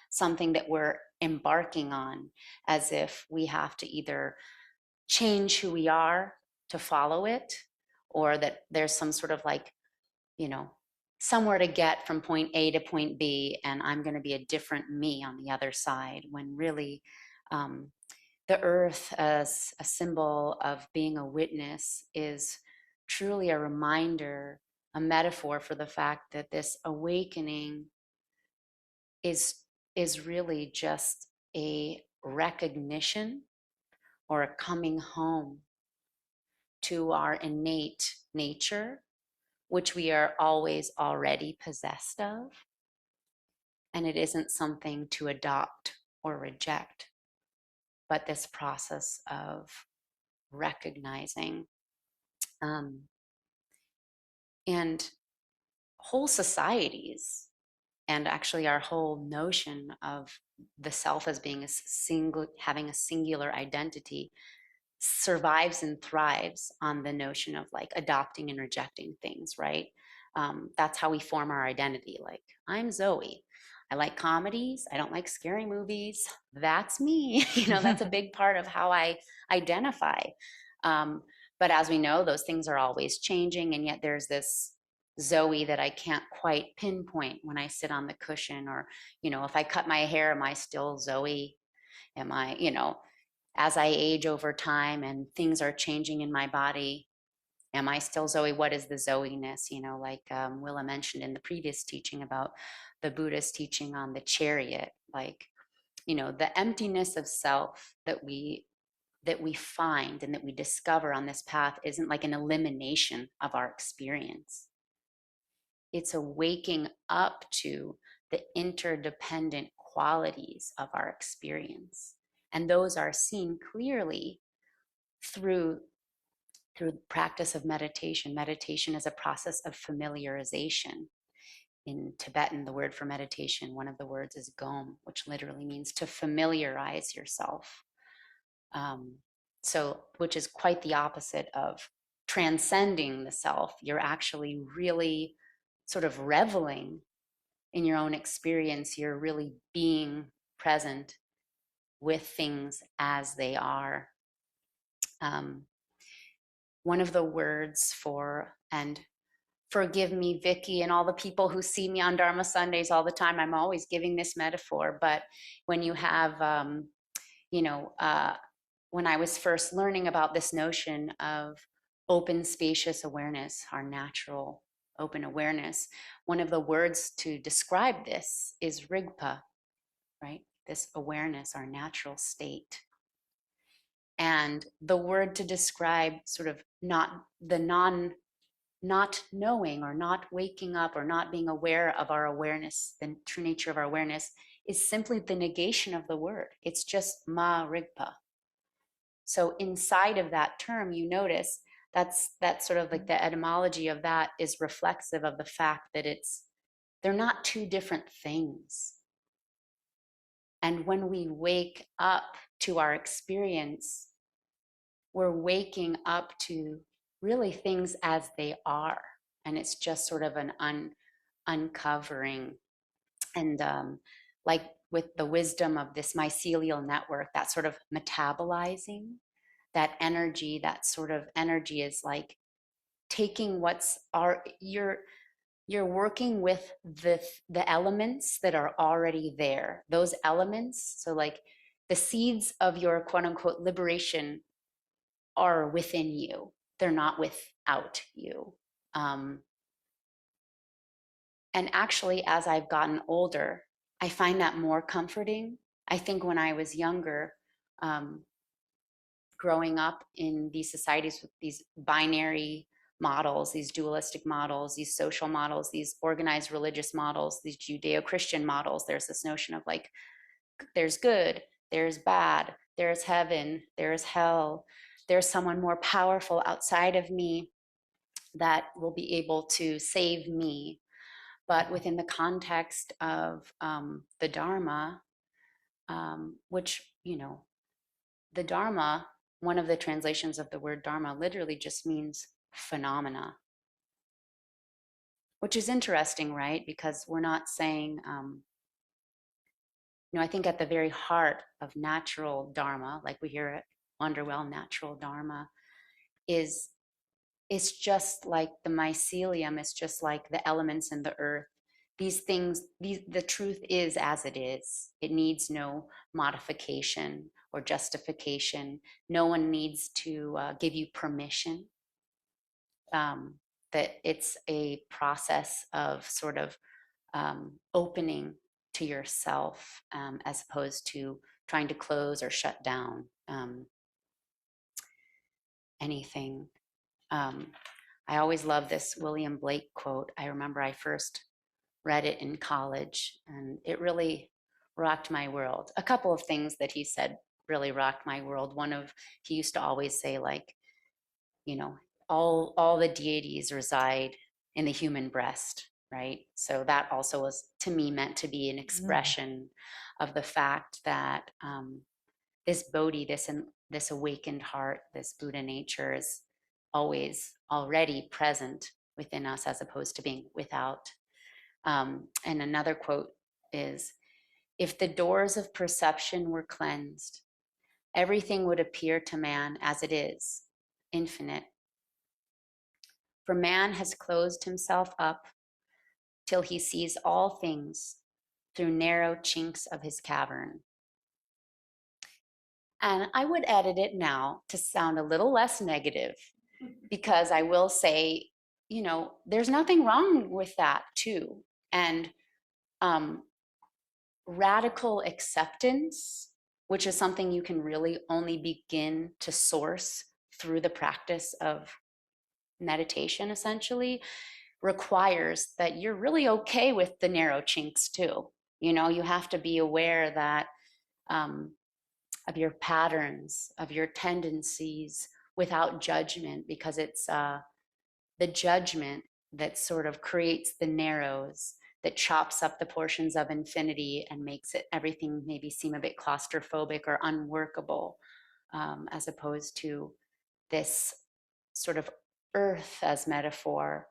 something that we're embarking on, as if we have to either change who we are to follow it, or that there's some sort of like, somewhere to get from point A to point B, and I'm going to be a different me on the other side, when really the earth as a symbol of being a witness is truly a reminder, a metaphor for the fact that this awakening is really just a recognition or a coming home to our innate nature, which we are always already possessed of. And it isn't something to adopt or reject, but this process of recognizing. And whole societies, and actually our whole notion of the self as being a single, having a singular identity, survives and thrives on the notion of like adopting and rejecting things, right? That's how we form our identity. Like, I'm Zoe. I like comedies. I don't like scary movies. That's me. That's a big part of how I identify. But as we know, those things are always changing. And yet there's this Zoe that I can't quite pinpoint when I sit on the cushion, or, if I cut my hair, am I still Zoe? Am I, as I age over time and things are changing in my body, am I still Zoe? What is the Zoe-ness? Like Willa mentioned in the previous teaching about the Buddhist teaching on the chariot, like, the emptiness of self that we find and that we discover on this path isn't like an elimination of our experience. It's a waking up to the interdependent qualities of our experience. And those are seen clearly through the practice of meditation. Meditation is a process of familiarization. In Tibetan, the word for meditation, one of the words is gom, which literally means to familiarize yourself. Which is quite the opposite of transcending the self. You're actually really sort of reveling in your own experience. You're really being present with things as they are. One of the words for, and forgive me, Vicky, and all the people who see me on Dharma Sundays all the time, I'm always giving this metaphor, but when you have, when I was first learning about this notion of open, spacious awareness, our natural open awareness, one of the words to describe this is Rigpa, right? This awareness, our natural state. And the word to describe sort of not knowing or not waking up or not being aware of our awareness, the true nature of our awareness, is simply the negation of the word. It's just ma rigpa. So inside of that term, you notice that's sort of like the etymology of that is reflexive of the fact that they're not two different things. And when we wake up to our experience, we're waking up to really things as they are. And it's just sort of an uncovering. And like with the wisdom of this mycelial network, that sort of metabolizing, that energy, that sort of energy is like taking you're working with the elements that are already there. Those elements, so like the seeds of your quote unquote liberation are within you. They're not without you. And actually, as I've gotten older, I find that more comforting. I think when I was younger, growing up in these societies with these binary models, these dualistic models, these social models, these organized religious models, these Judeo-Christian models, there's this notion of like, there's good, there's bad, there's heaven, there's hell, there's someone more powerful outside of me that will be able to save me. But within the context of the Dharma, which, the Dharma, one of the translations of the word Dharma literally just means phenomena, which is interesting, right? Because we're not saying, I think at the very heart of natural Dharma, like we hear at Wonderwell, natural Dharma, is it's just like the mycelium, it's just like the elements in the earth. These things, the truth is as it is. It needs no modification or justification. No one needs to give you permission. That it's a process of sort of opening to yourself as opposed to trying to close or shut down anything. I always love this William Blake quote. I remember I first read it in college, and it really rocked my world. A couple of things that he said really rocked my world. He used to always say, like, all the deities reside in the human breast, right? So that also was, to me, meant to be an expression of the fact that this Bodhi, this awakened heart, this Buddha nature is always already present within us as opposed to being without. And another quote is, if the doors of perception were cleansed, everything would appear to man as it is, infinite. For man has closed himself up till he sees all things through narrow chinks of his cavern. And I would edit it now to sound a little less negative, because I will say, there's nothing wrong with that too. And radical acceptance, which is something you can really only begin to source through the practice of meditation, essentially, requires that you're really okay with the narrow chinks too. You have to be aware that of your patterns, of your tendencies, without judgment, because it's the judgment that sort of creates the narrows, that chops up the portions of infinity and makes everything maybe seem a bit claustrophobic or unworkable, as opposed to this sort of earth as metaphor,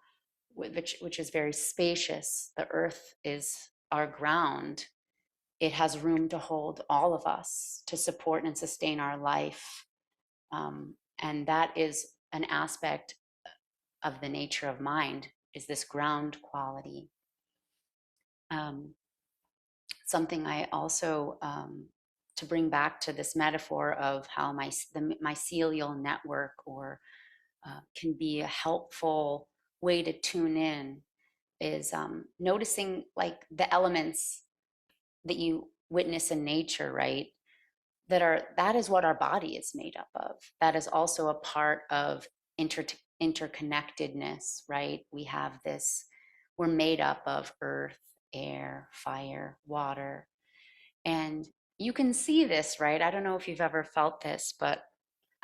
which is very spacious. The earth is our ground. It has room to hold all of us, to support and sustain our life. And that is an aspect of the nature of mind, is this ground quality. Something I also, to bring back to this metaphor of how the mycelial network can be a helpful way to tune in, is noticing like the elements that you witness in nature, right? that is what our body is made up of. That is also a part of interconnectedness, right? We have this, we're made up of earth, air, fire, water. And you can see this, right? I don't know if you've ever felt this, but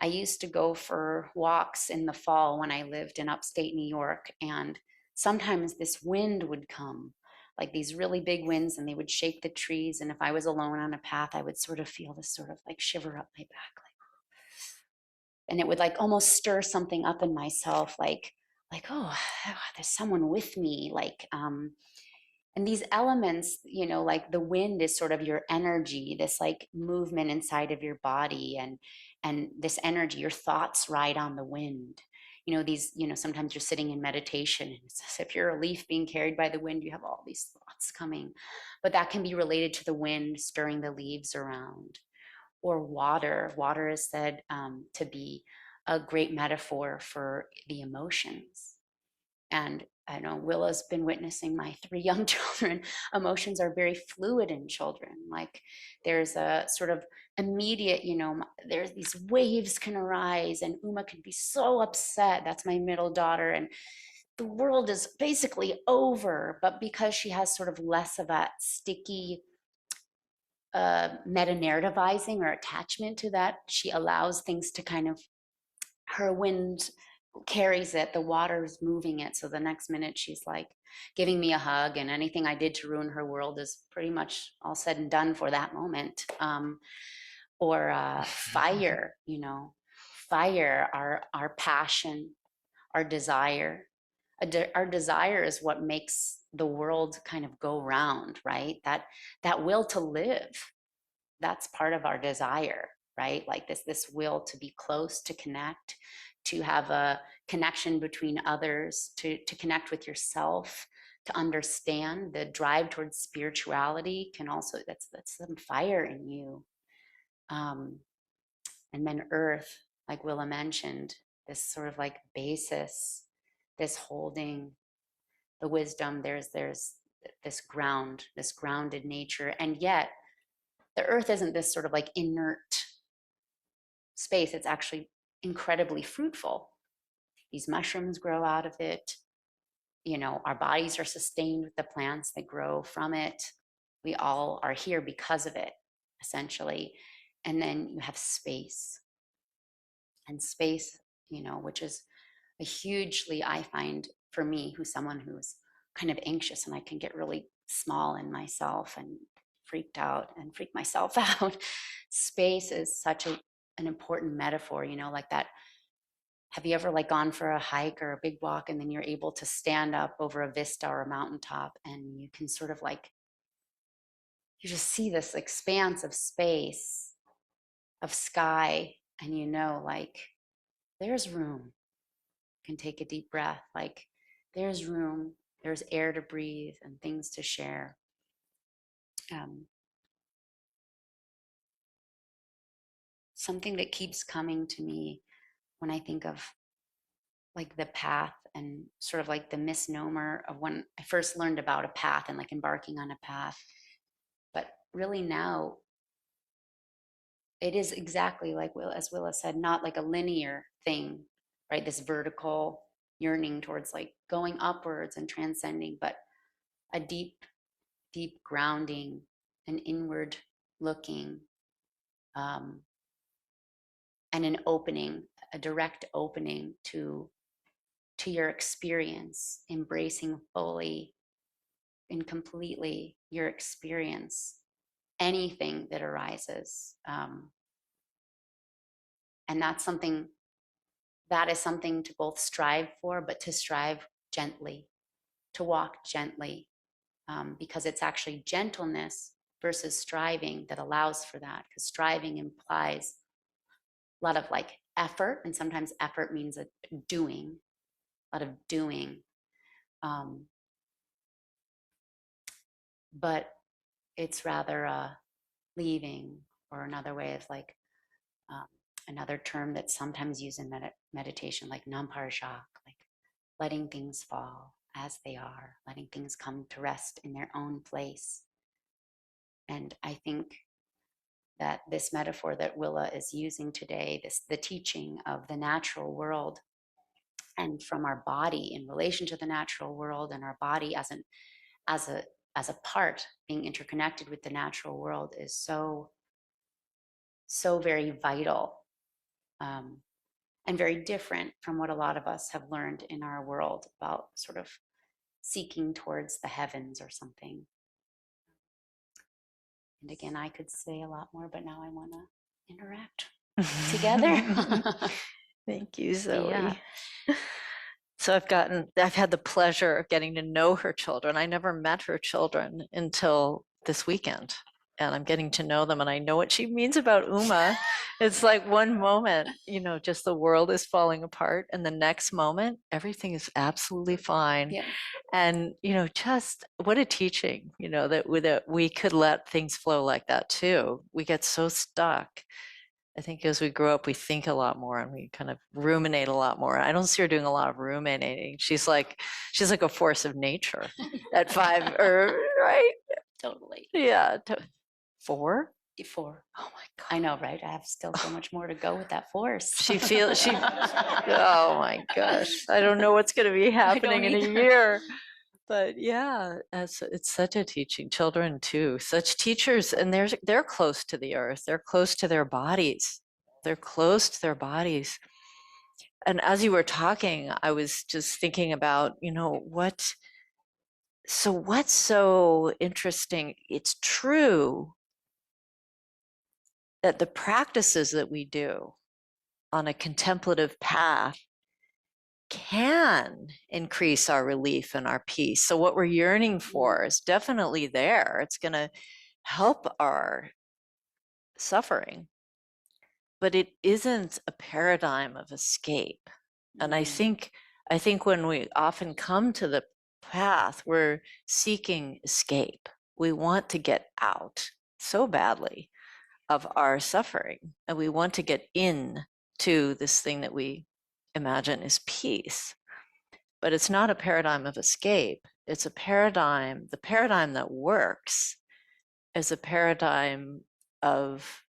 I used to go for walks in the fall when I lived in upstate New York, and sometimes this wind would come, like these really big winds, and they would shake the trees. And if I was alone on a path, I would sort of feel this sort of like shiver up my back, like, and it would like almost stir something up in myself, like, oh, there's someone with me, like, and these elements, you know, like the wind is sort of your energy, this like movement inside of your body, and this energy, your thoughts ride on the wind. You know, these, you know, sometimes you're sitting in meditation and it's as if you're a leaf being carried by the wind. You have all these thoughts coming, but that can be related to the wind stirring the leaves around. Or water. Water is said to be a great metaphor for the emotions. And I know Willa's been witnessing my 3 young children. Emotions are very fluid in children. Like there's a sort of immediate, you know, there's these waves can arise, and Uma can be so upset. That's my middle daughter. And the world is basically over. But because she has sort of less of a sticky meta narrativizing or attachment to that, she allows things to kind of, her wind carries it, the water's moving it. So the next minute she's like giving me a hug, and anything I did to ruin her world is pretty much all said and done for that moment. Or fire, you know, fire, our passion, our desire. Our desire is what makes the world kind of go round, right? That will to live, that's part of our desire, right? Like this will to be close, to connect, to have a connection between others, to connect with yourself, to understand. The drive towards spirituality can also, that's some fire in you. And then earth, like Willa mentioned, this sort of like basis, this holding the wisdom. There's this ground, this grounded nature, and yet the earth isn't this sort of like inert space. It's actually incredibly fruitful. These mushrooms grow out of it. You know, our bodies are sustained with the plants that grow from it. We all are here because of it, essentially. And then you have space. And space, you know, which is a hugely, I find, for me, who's someone who's kind of anxious, and I can get really small in myself and freaked out and freak myself out. Space is such an important metaphor, you know, like that. Have you ever like gone for a hike or a big walk, and then you're able to stand up over a vista or a mountaintop, and you can sort of like, you just see this expanse of space, of sky, and you know, like there's room. You can take a deep breath, like there's room, there's air to breathe and things to share. Something that keeps coming to me when I think of like the path, and sort of like the misnomer of when I first learned about a path and like embarking on a path. But really now it is exactly like as Willa said, not like a linear thing, right? This vertical yearning towards like going upwards and transcending, but a deep, deep grounding, an inward looking, and an opening, a direct opening to your experience, embracing fully and completely your experience, anything that arises. And that is something to both strive for, but to strive gently, to walk gently, because it's actually gentleness versus striving that allows for that. Because striving implies a lot of like effort, and sometimes effort means a doing, a lot of doing. But it's rather a leaving, or another way of like, um, another term that's sometimes used in meditation, like namparjak, like letting things fall as they are, letting things come to rest in their own place. And I think that this metaphor that Willa is using today, the teaching of the natural world, and from our body in relation to the natural world, and our body as a as a part being interconnected with the natural world, is so very vital, and very different from what a lot of us have learned in our world about sort of seeking towards the heavens or something. And again, I could say a lot more, but now I want to interact together. Thank you, Zoe. Yeah. So I've had the pleasure of getting to know her children. I never met her children until this weekend, and I'm getting to know them, and I know what she means about Uma. It's like one moment, just the world is falling apart, and the next moment, everything is absolutely fine. Yeah. And, just what a teaching, that we could let things flow like that too. We get so stuck. I think as we grow up, we think a lot more and we kind of ruminate a lot more. I don't see her doing a lot of ruminating. She's like a force of nature at 5, or right? Totally. Yeah. 4? 4. Oh my God. I know, right? I have still so much more to go with that force. She, oh my gosh. I don't know what's going to be happening in a year. But yeah, it's such a teaching. Children too, such teachers, and they're close to the earth. They're close to their bodies. They're close to their bodies. And as you were talking, I was just thinking about, what's so interesting. It's true that the practices that we do on a contemplative path can increase our relief and our peace. So what we're yearning for is definitely there. It's going to help our suffering, but it isn't a paradigm of escape. And I think when we often come to the path, we're seeking escape. We want to get out so badly of our suffering, and we want to get in to this thing that we imagine is peace. But it's not a paradigm of escape. It's a paradigm, the paradigm that works is a paradigm of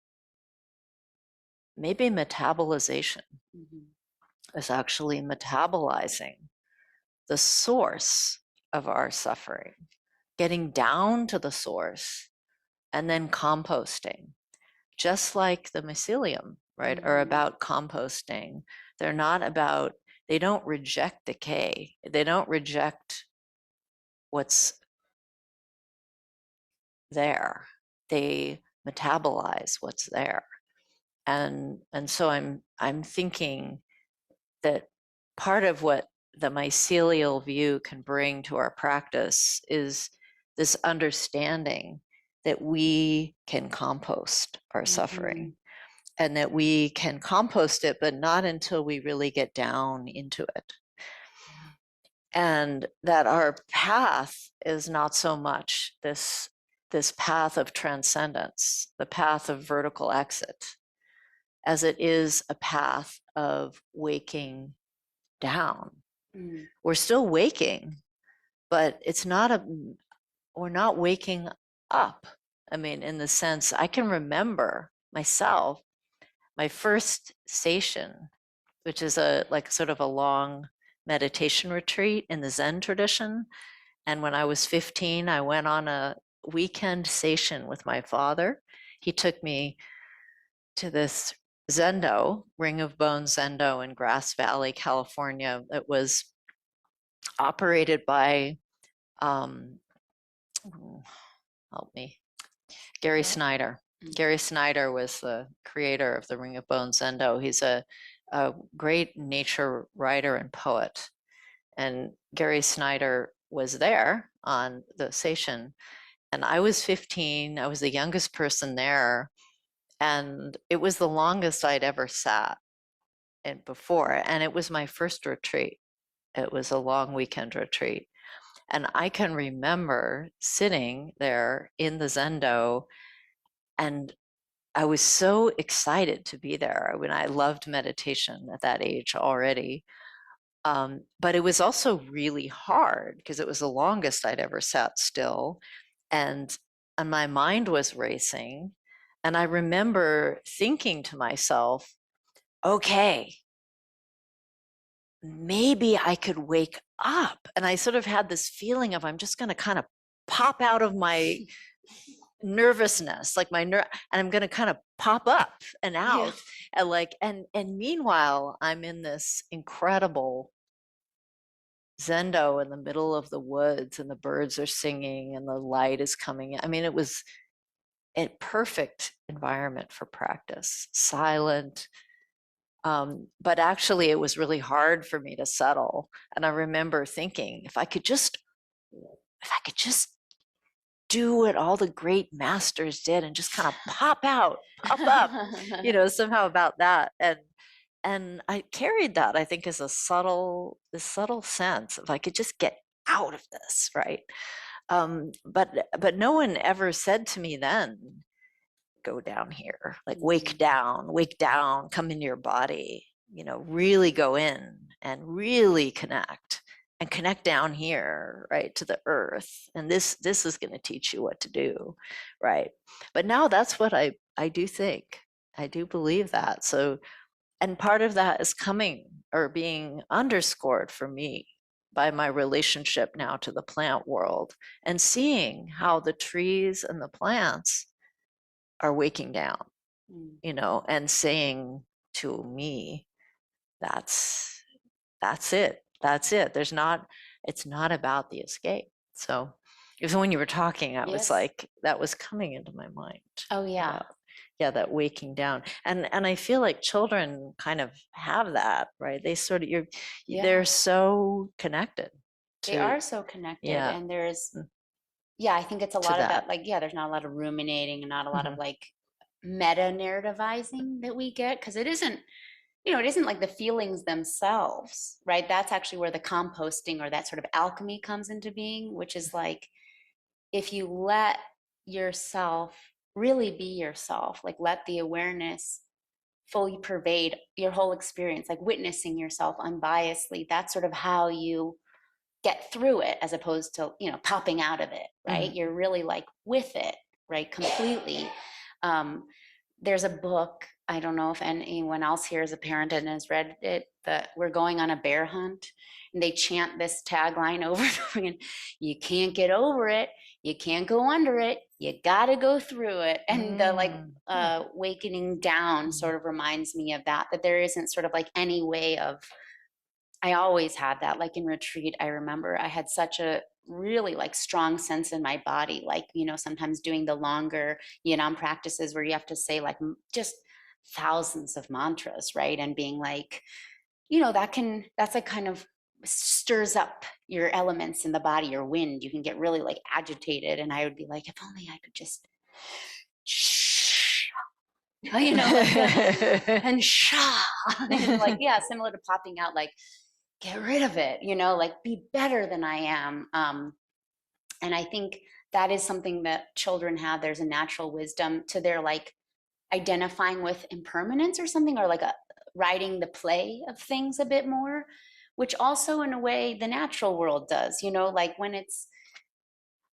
maybe metabolization. Is actually metabolizing the source of our suffering, getting down to the source, and then composting. Just like the mycelium, right, are about composting. They're not about, they don't reject decay. They don't reject what's there. They metabolize what's there. And so I'm thinking that part of what the mycelial view can bring to our practice is this understanding that we can compost our suffering, and that we can compost it, but not until we really get down into it. And that our path is not so much this path of transcendence, the path of vertical exit, as it is a path of waking down. We're still waking, but we're not waking up. I mean, in the sense, I can remember myself, my first station, which is sort of a long meditation retreat in the Zen tradition. And when I was 15, I went on a weekend station with my father. He took me to this Zendo, Ring of Bones Zendo in Grass Valley, California. It was operated by, help me, Gary Snyder. Gary Snyder was the creator of the Ring of Bones Zendo. He's a great nature writer and poet. And Gary Snyder was there on the station. And I was 15. I was the youngest person there. And it was the longest I'd ever sat before. And it was my first retreat. It was a long weekend retreat. And I can remember sitting there in the Zendo, and I was so excited to be there. I mean, I loved meditation at that age already. But it was also really hard because it was the longest I'd ever sat still. And my mind was racing. And I remember thinking to myself, okay, maybe I could wake up. And I sort of had this feeling of I'm just going to kind of pop out of my nervousness, like my and I'm going to kind of pop up and out. And like, and meanwhile, I'm in this incredible zendo in the middle of the woods, and the birds are singing and the light is coming. I mean, it was a perfect environment for practice, silent. But actually, it was really hard for me to settle. And I remember thinking, if I could just do what all the great masters did and just kind of pop out, pop up, somehow about that. And I carried that, I think, as this subtle sense of I could just get out of this, right? But no one ever said to me then, go down here, like wake down, come into your body, really go in and really connect down here, right, to the earth. And this is going to teach you what to do, right? But now that's what I do think. I do believe that. So, and part of that is coming or being underscored for me by my relationship now to the plant world and seeing how the trees and the plants are waking down, and saying to me, that's it. It's not about the escape. So even when you were talking, I was like, that was coming into my mind. Oh yeah. That waking down. And I feel like children kind of have that, right? They sort of, they're so connected. They are so connected. And there's, I think it's a lot about like, there's not a lot of ruminating and not a lot of like meta narrativizing that we get, because it isn't, it isn't like the feelings themselves, right? That's actually where the composting or that sort of alchemy comes into being, which is like, if you let yourself really be yourself, like let the awareness fully pervade your whole experience, like witnessing yourself unbiasedly, that's sort of how you get through it, as opposed to, popping out of it, right? You're really like with it, right? Completely. There's a book, I don't know if anyone else here is a parent and has read it, that We're Going on a Bear Hunt. And they chant this tagline over and over again: you can't get over it, you can't go under it, you gotta go through it. And the like wakening down sort of reminds me of that there isn't sort of like any way of, I always had that, like in retreat, I remember I had such a really like strong sense in my body, like, sometimes doing the longer yinam practices where you have to say like just thousands of mantras, right? And being like, that's like kind of stirs up your elements in the body, your wind. You can get really like agitated. And I would be like, if only I could just shh, like, and shah, and like, similar to popping out, like, get rid of it, like be better than I am. And I think that is something that children have. There's a natural wisdom to their like identifying with impermanence or something, or like riding the play of things a bit more, which also in a way the natural world does, like when it's,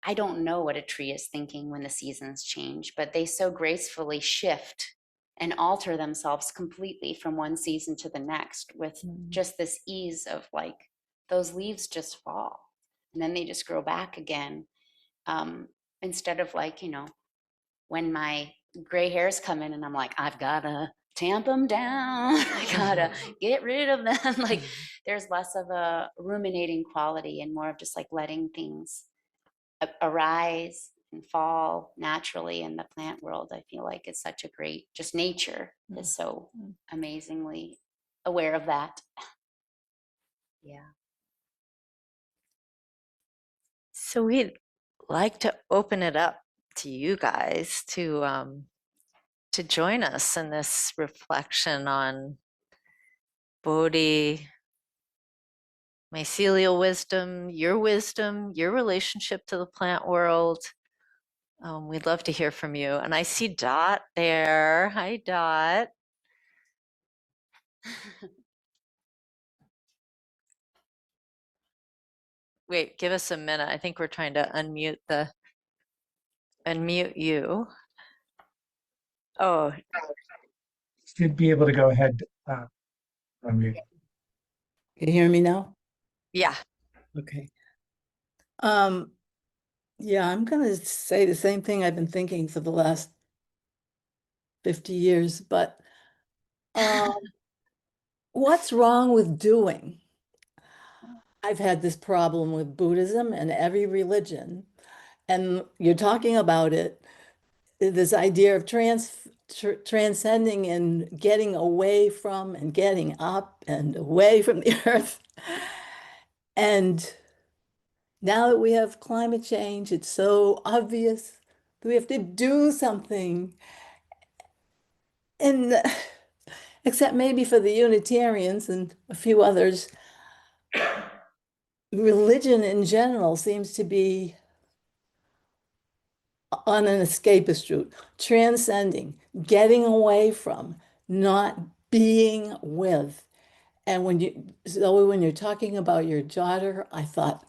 I don't know what a tree is thinking when the seasons change, but they so gracefully shift and alter themselves completely from one season to the next with just this ease of like, those leaves just fall and then they just grow back again. Instead of like, when my gray hairs come in and I'm like, I've got to tamp them down, I gotta get rid of them. Like there's less of a ruminating quality and more of just like letting things arise and fall naturally in the plant world. I feel like it's such a great, just nature is so amazingly aware of that. Yeah. So we'd like to open it up to you guys to join us in this reflection on Bodhi, mycelial wisdom, your relationship to the plant world. We'd love to hear from you. And I see Dot there. Hi, Dot. Wait, give us a minute. I think we're trying to unmute you. Oh, Should be able to go ahead. Unmute. Can you hear me now? yeah. Okay. Yeah, I'm gonna say the same thing I've been thinking for the last 50 years, but what's wrong with doing? I've had this problem with Buddhism and every religion, and you're talking about it, this idea of transcending and getting away from and getting up and away from the earth. And now that we have climate change, it's so obvious that we have to do something. And except maybe for the Unitarians and a few others, religion in general seems to be on an escapist route, transcending, getting away from, not being with. And when you, Zoe, when you're talking about your daughter, I thought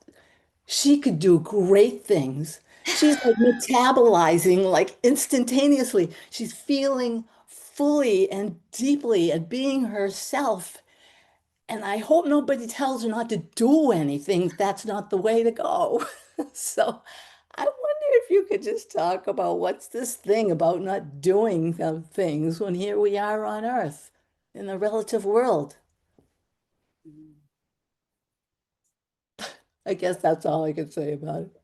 she could do great things. She's like metabolizing like instantaneously. She's feeling fully and deeply and being herself. And I hope nobody tells her not to do anything. That's not the way to go. So I wonder if you could just talk about what's this thing about not doing some things when here we are on Earth in a relative world. I guess that's all I could say about it.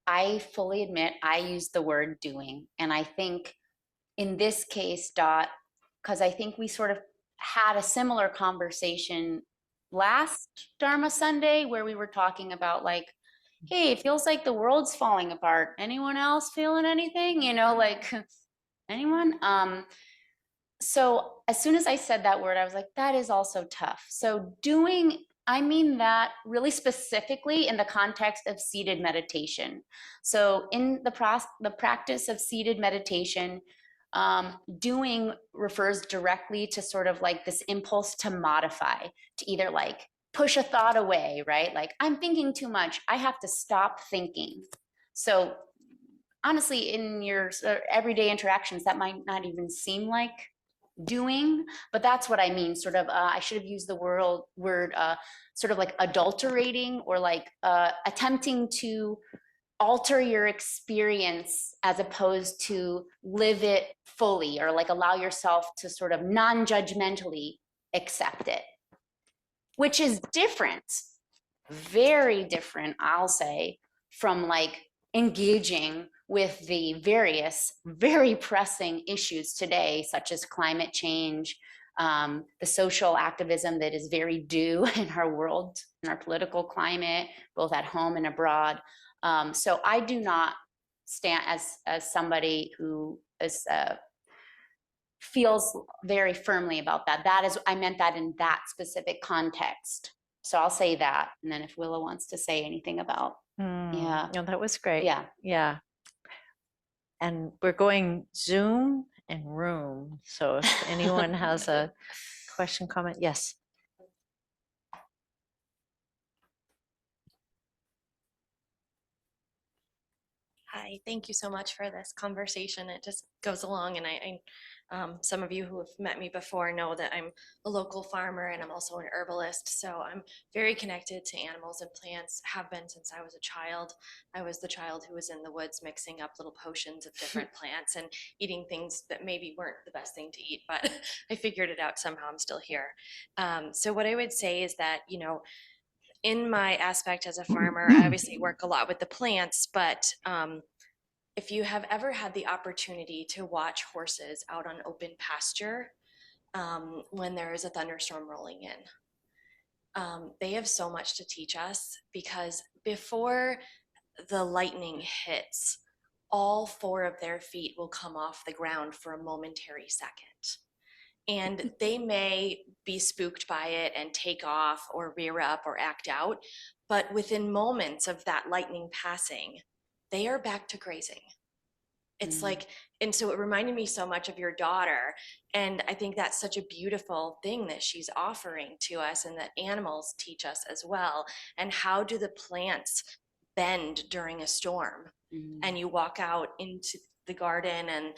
I fully admit I use the word doing. And I think in this case, Dot, because I think we sort of had a similar conversation last Dharma Sunday where we were talking about like, hey, it feels like the world's falling apart. Anyone else feeling anything? You know, like anyone? So as soon as I said that word, I was like, that is also tough. So doing, I mean that really specifically in the context of seated meditation. So in the practice of seated meditation, doing refers directly to sort of like this impulse to modify, to either like push a thought away, right? Like I'm thinking too much, I have to stop thinking. So honestly, in your everyday interactions, that might not even seem like doing, but that's what I mean. Sort of, I should have used the word sort of like adulterating or like attempting to alter your experience as opposed to live it fully or like allow yourself to sort of non-judgmentally accept it, which is different, very different, I'll say, from like engaging with the various very pressing issues today, such as climate change, the social activism that is very due in our world, in our political climate, both at home and abroad. So I do not stand as somebody who is feels very firmly about that. That is, I meant that in that specific context. So I'll say that, and then if Willa wants to say anything about, yeah, No, that was great. yeah. Yeah. And we're going Zoom and room. So if anyone has a question, comment, yes. Hi, thank you so much for this conversation. It just goes along, and some of you who have met me before know that I'm a local farmer and I'm also an herbalist. So I'm very connected to animals and plants, have been since I was a child. I was the child who was in the woods mixing up little potions of different plants and eating things that maybe weren't the best thing to eat, but I figured it out somehow. I'm still here. So what I would say is that, in my aspect as a farmer, I obviously work a lot with the plants, but if you have ever had the opportunity to watch horses out on open pasture when there is a thunderstorm rolling in, they have so much to teach us, because before the lightning hits, all four of their feet will come off the ground for a momentary second. And they may be spooked by it and take off or rear up or act out, but within moments of that lightning passing, they are back to grazing. It's like, and so it reminded me so much of your daughter. And I think that's such a beautiful thing that she's offering to us, and that animals teach us as well. And how do the plants bend during a storm, Mm. and you walk out into the garden and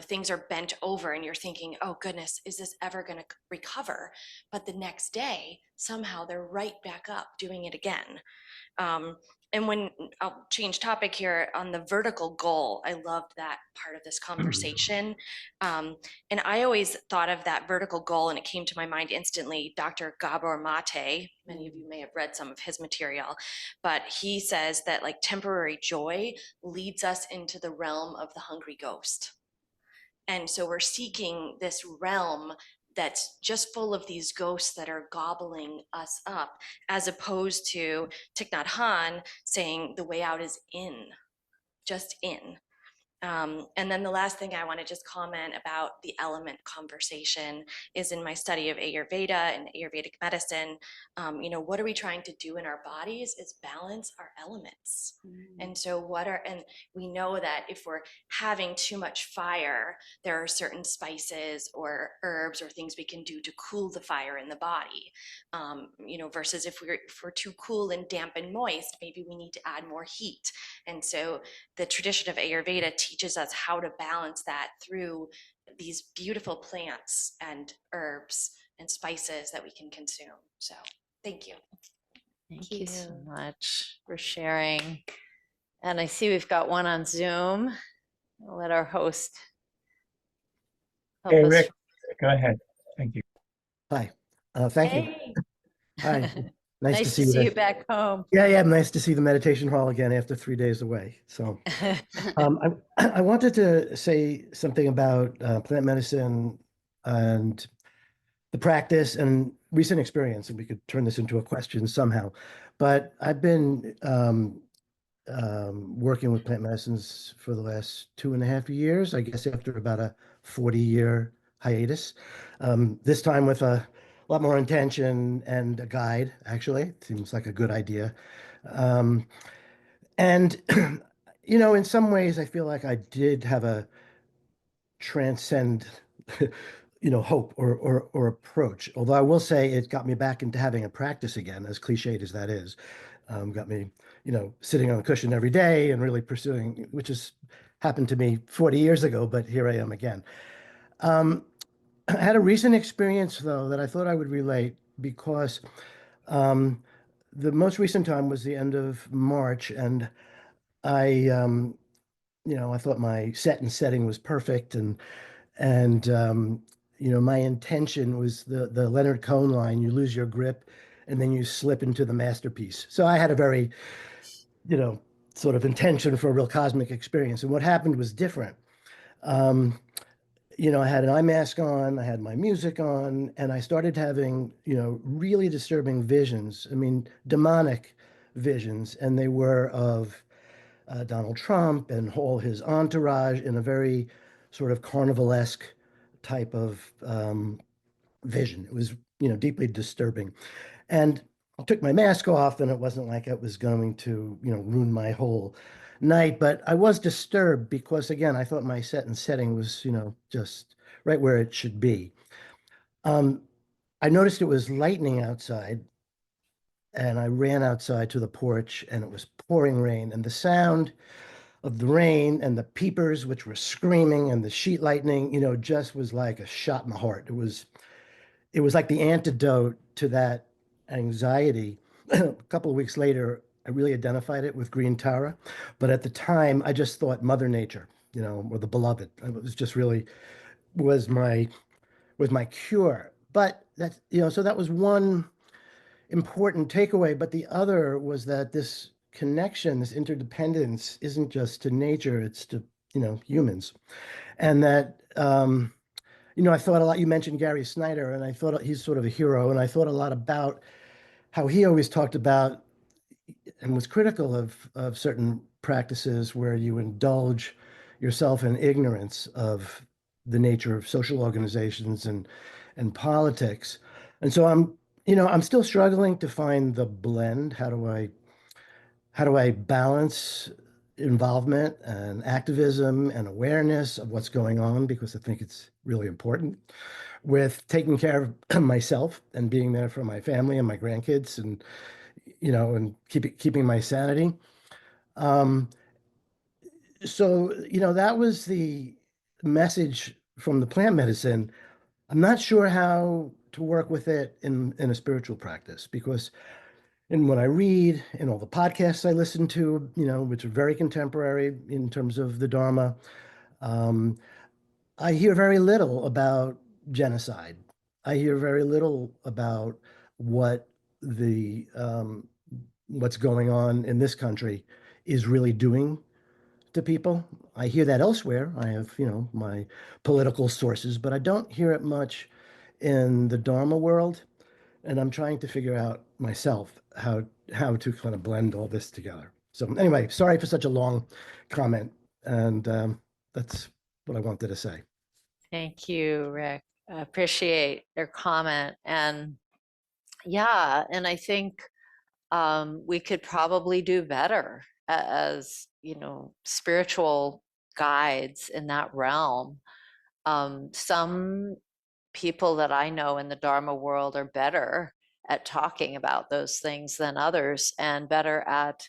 things are bent over and you're thinking, oh goodness, is this ever going to recover? But the next day somehow they're right back up doing it again. And when I'll change topic here on the vertical goal, I loved that part of this conversation. And I always thought of that vertical goal, and it came to my mind instantly, Dr. Gabor Mate. Many of you may have read some of his material, but he says that like temporary joy leads us into the realm of the hungry ghost. And so we're seeking this realm that's just full of these ghosts that are gobbling us up, as opposed to Thich Nhat Hanh saying the way out is in, just in. And then the last thing I want to just comment about the element conversation is in my study of Ayurveda and Ayurvedic medicine, what are we trying to do in our bodies is balance our elements. And so and we know that if we're having too much fire, there are certain spices or herbs or things we can do to cool the fire in the body. Versus if we're too cool and damp and moist, maybe we need to add more heat. And so the tradition of Ayurveda teaches us how to balance that through these beautiful plants and herbs and spices that we can consume. So thank you. Thank you so much for sharing. And I see we've got one on Zoom. I'll let our host help Hey, us. Rick, go ahead. Thank you. Hi. Thank you. Hey, Hi. nice to to see see you. you back home. Yeah, nice to see the meditation hall again after 3 days away. So I wanted to say something about plant medicine and the practice and recent experience, and we could turn this into a question somehow. But I've been working with plant medicines for the last 2.5 years, I guess after about a 40-year hiatus. This time with a lot more intention and a guide, actually. It seems like a good idea. And, in some ways, I feel like I did have a transcend, hope or approach. Although I will say it got me back into having a practice again, as cliched as that is. Got me, sitting on a cushion every day and really pursuing, which has happened to me 40 years ago, but here I am again. I had a recent experience, though, that I thought I would relate because the most recent time was the end of March, and I, I thought my set and setting was perfect, and my intention was the Leonard Cohen line: you lose your grip, and then you slip into the masterpiece. So I had a very, sort of intention for a real cosmic experience, and what happened was different. I had an eye mask on, I had my music on, and I started having, really disturbing visions. I mean, demonic visions, and they were of Donald Trump and all his entourage in a very sort of carnivalesque type of vision. It was, deeply disturbing. And I took my mask off, and it wasn't like it was going to, ruin my whole night. But I was disturbed because, again, I thought my set and setting was, just right where it should be. I noticed it was lightning outside, and I ran outside to the porch, and it was pouring rain. And the sound of the rain and the peepers, which were screaming, and the sheet lightning, just was like a shot in the heart. It was like the antidote to that anxiety. A couple of weeks later, I really identified it with green Tara, but at the time, I just thought Mother Nature, or the beloved. It was just really was my cure. But that's, so that was one important takeaway. But the other was that this connection, this interdependence, isn't just to nature; it's to humans, and that. I thought a lot, you mentioned Gary Snyder, and I thought he's sort of a hero, and I thought a lot about how he always talked about and was critical of certain practices where you indulge yourself in ignorance of the nature of social organizations and politics. And so I'm still struggling to find the blend. How do I balance involvement and activism and awareness of what's going on, because I think it's really important, with taking care of myself and being there for my family and my grandkids, and and keeping my sanity. Um, so, that was the message from the plant medicine. I'm not sure how to work with it in a spiritual practice, because in what I read and all the podcasts I listen to, which are very contemporary in terms of the Dharma, um, I hear very little about genocide. I hear very little about what the what's going on in this country is really doing to people. I hear that elsewhere. I have, my political sources, but I don't hear it much in the Dharma world. And I'm trying to figure out myself how to kind of blend all this together. So anyway, sorry for such a long comment, and that's what I wanted to say. Thank you, Rick. I appreciate your comment. And yeah, and I think we could probably do better as, spiritual guides in that realm. Some people that I know in the Dharma world are better at talking about those things than others, and better at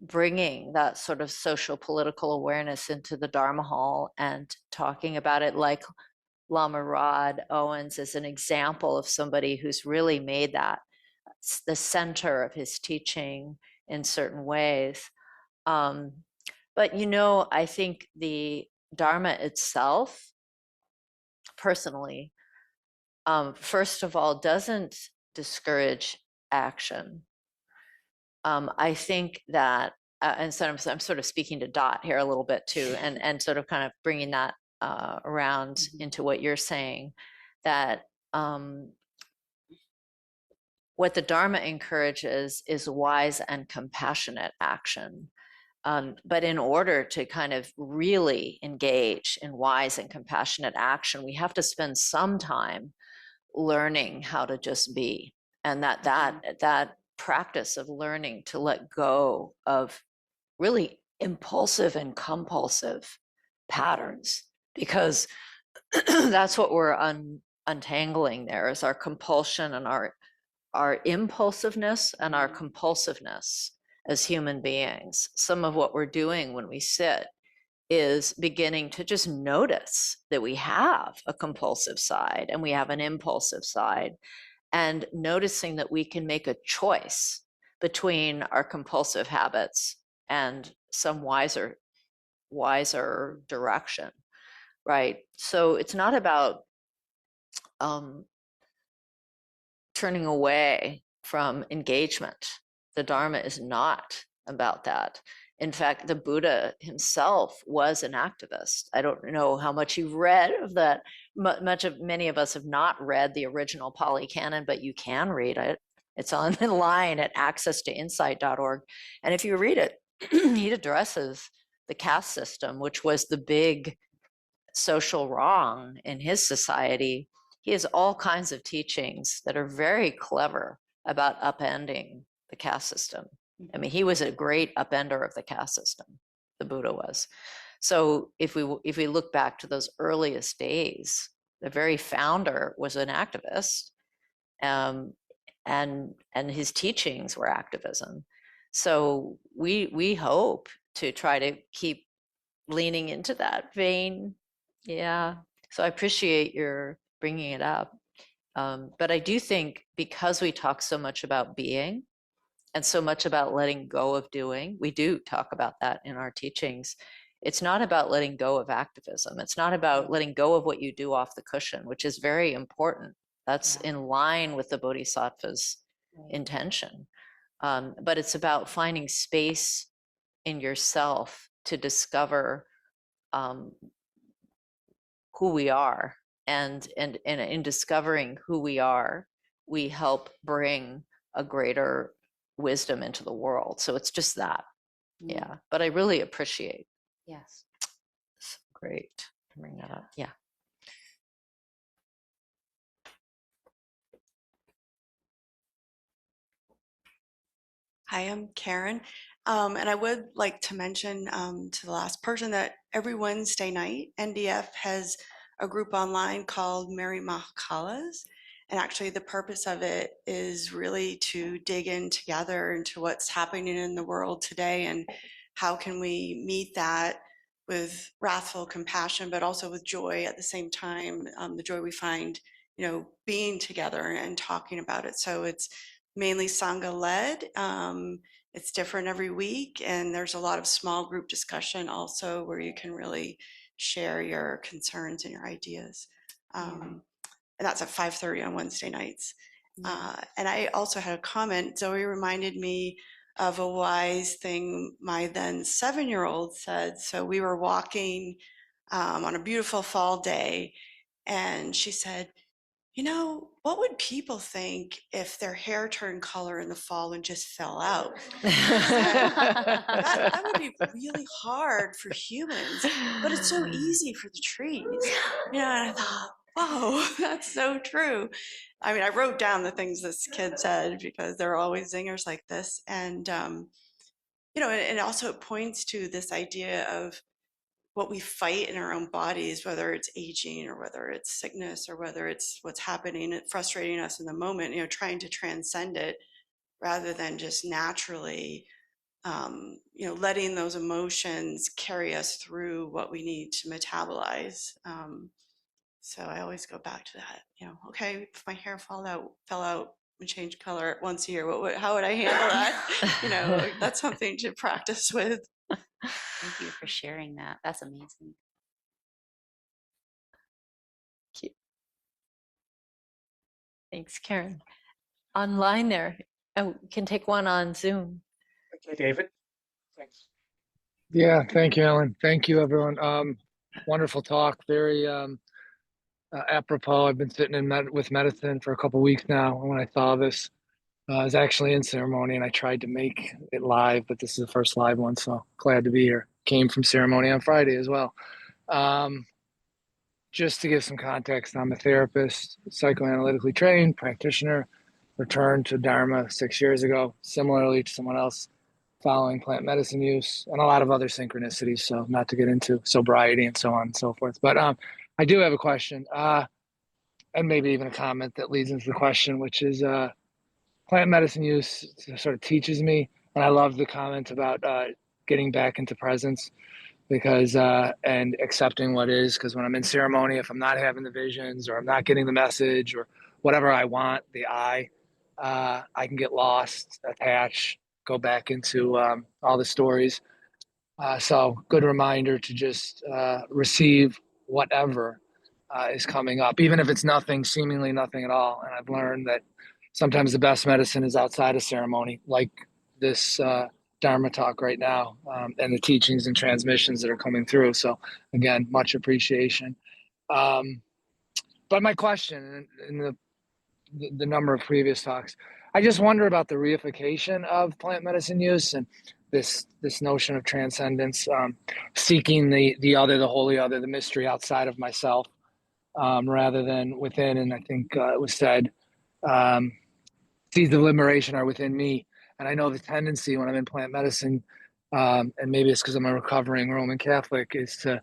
bringing that sort of social political awareness into the Dharma hall and talking about it, like Lama Rod Owens is an example of somebody who's really made that the center of his teaching in certain ways. But I think the Dharma itself, personally, first of all, doesn't discourage action. I think that, and so I'm sort of speaking to Dot here a little bit too, and sort of kind of bringing that around into what you're saying, that what the Dharma encourages is wise and compassionate action. But in order to kind of really engage in wise and compassionate action, we have to spend some time learning how to just be. And that practice of learning to let go of really impulsive and compulsive patterns, because that's what we're untangling there, is our compulsion and our impulsiveness and our compulsiveness as human beings. Some of what we're doing when we sit is beginning to just notice that we have a compulsive side and we have an impulsive side, and noticing that we can make a choice between our compulsive habits and some wiser direction, right? So it's not about turning away from engagement. The Dharma is not about that. In fact, the Buddha himself was an activist. I don't know how much you've read of that. Many of us have not read the original Pali Canon, but you can read it. It's online at accesstoinsight.org. And if you read it, he addresses the caste system, which was the big social wrong in his society. He has all kinds of teachings that are very clever about upending the caste system. I mean, he was a great upender of the caste system, the Buddha was. So if we look back to those earliest days, the very founder was an activist, and his teachings were activism. So we hope to try to keep leaning into that vein. Yeah. So I appreciate your bringing it up. But I do think, because we talk so much about being and so much about letting go of doing, we do talk about that in our teachings. It's not about letting go of activism. It's not about letting go of what you do off the cushion, which is very important. That's in line with the Bodhisattva's intention. But it's about finding space in yourself to discover who we are, and in discovering who we are, we help bring a greater wisdom into the world. So it's just that. Yeah, but I really appreciate. Yes. It's great to bring that up. Yeah. Hi, I'm Karen. And I would like to mention to the last person that every Wednesday night, NDF has a group online called Merry Mahakalas. And actually, the purpose of it is really to dig in together into what's happening in the world today and how can we meet that with wrathful compassion, but also with joy at the same time. The joy we find, being together and talking about it. So it's mainly Sangha led. It's different every week, and there's a lot of small group discussion also where you can really share your concerns and your ideas. And that's at 5:30 on Wednesday nights. And I also had a comment. Zoe reminded me of a wise thing my then 7-year-old said. So we were walking on a beautiful fall day, and she said, what would people think if their hair turned color in the fall and just fell out? That would be really hard for humans, but it's so easy for the trees. And I thought, whoa, that's so true. I mean, I wrote down the things this kid said because there are always zingers like this. And, and also it points to this idea of what we fight in our own bodies, whether it's aging or whether it's sickness or whether it's what's happening, frustrating us in the moment, trying to transcend it rather than just naturally, letting those emotions carry us through what we need to metabolize. So I always go back to that, okay, if my hair fell out and changed color once a year, how would I handle that? That's something to practice with. Thank you for sharing that. That's amazing. Thanks, Karen. Online there. Oh, we can take one on Zoom. Okay, David. Thanks. Yeah, thank you, Ellen. Thank you, everyone. Wonderful talk. Very apropos. I've been sitting with medicine for a couple weeks now. And when I saw this, I was actually in ceremony and I tried to make it live, but this is the first live one, so glad to be here. Came from ceremony on Friday as well. Just to give some context, I'm a therapist, psychoanalytically trained practitioner, returned to Dharma 6 years ago, similarly to someone else, following plant medicine use and a lot of other synchronicities. So not to get into sobriety and so on and so forth. But I do have a question and maybe even a comment that leads into the question, which is plant medicine use sort of teaches me. And I love the comment about getting back into presence because and accepting what is, because when I'm in ceremony, if I'm not having the visions or I'm not getting the message or whatever I want, I can get lost, attached, go back into all the stories. So good reminder to just receive whatever is coming up, even if it's nothing, seemingly nothing at all. And I've learned that sometimes the best medicine is outside of ceremony, like this Dharma talk right now, and the teachings and transmissions that are coming through. So again, much appreciation. But my question in the number of previous talks, I just wonder about the reification of plant medicine use and this notion of transcendence, seeking the other, the holy other, the mystery outside of myself, rather than within. And I think it was said, seeds of liberation are within me. And I know the tendency when I'm in plant medicine, and maybe it's because I'm a recovering Roman Catholic, is to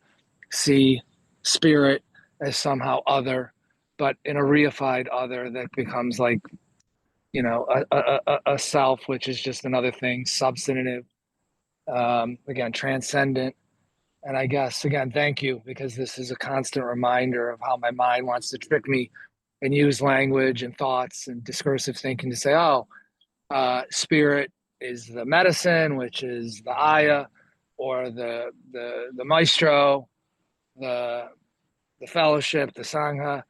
see spirit as somehow other, but in a reified other that becomes like, a self, which is just another thing, substantive, again, transcendent. And I guess, again, thank you, because this is a constant reminder of how my mind wants to trick me and use language and thoughts and discursive thinking to say, spirit is the medicine, which is the Aya, or the maestro, the fellowship, the Sangha.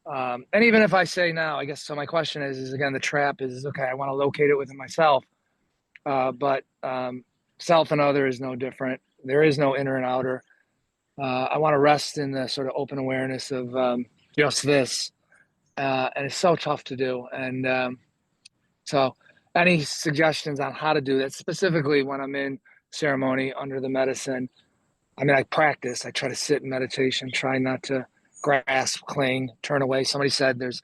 And even if I say now, I guess, so my question is again, the trap is, okay, I want to locate it within myself. But self and other is no different. There is no inner and outer. I want to rest in the sort of open awareness of just this. And it's so tough to do. And so any suggestions on how to do that, specifically when I'm in ceremony under the medicine? I mean, I practice, I try to sit in meditation, try not to grasp, cling, turn away. Somebody said there's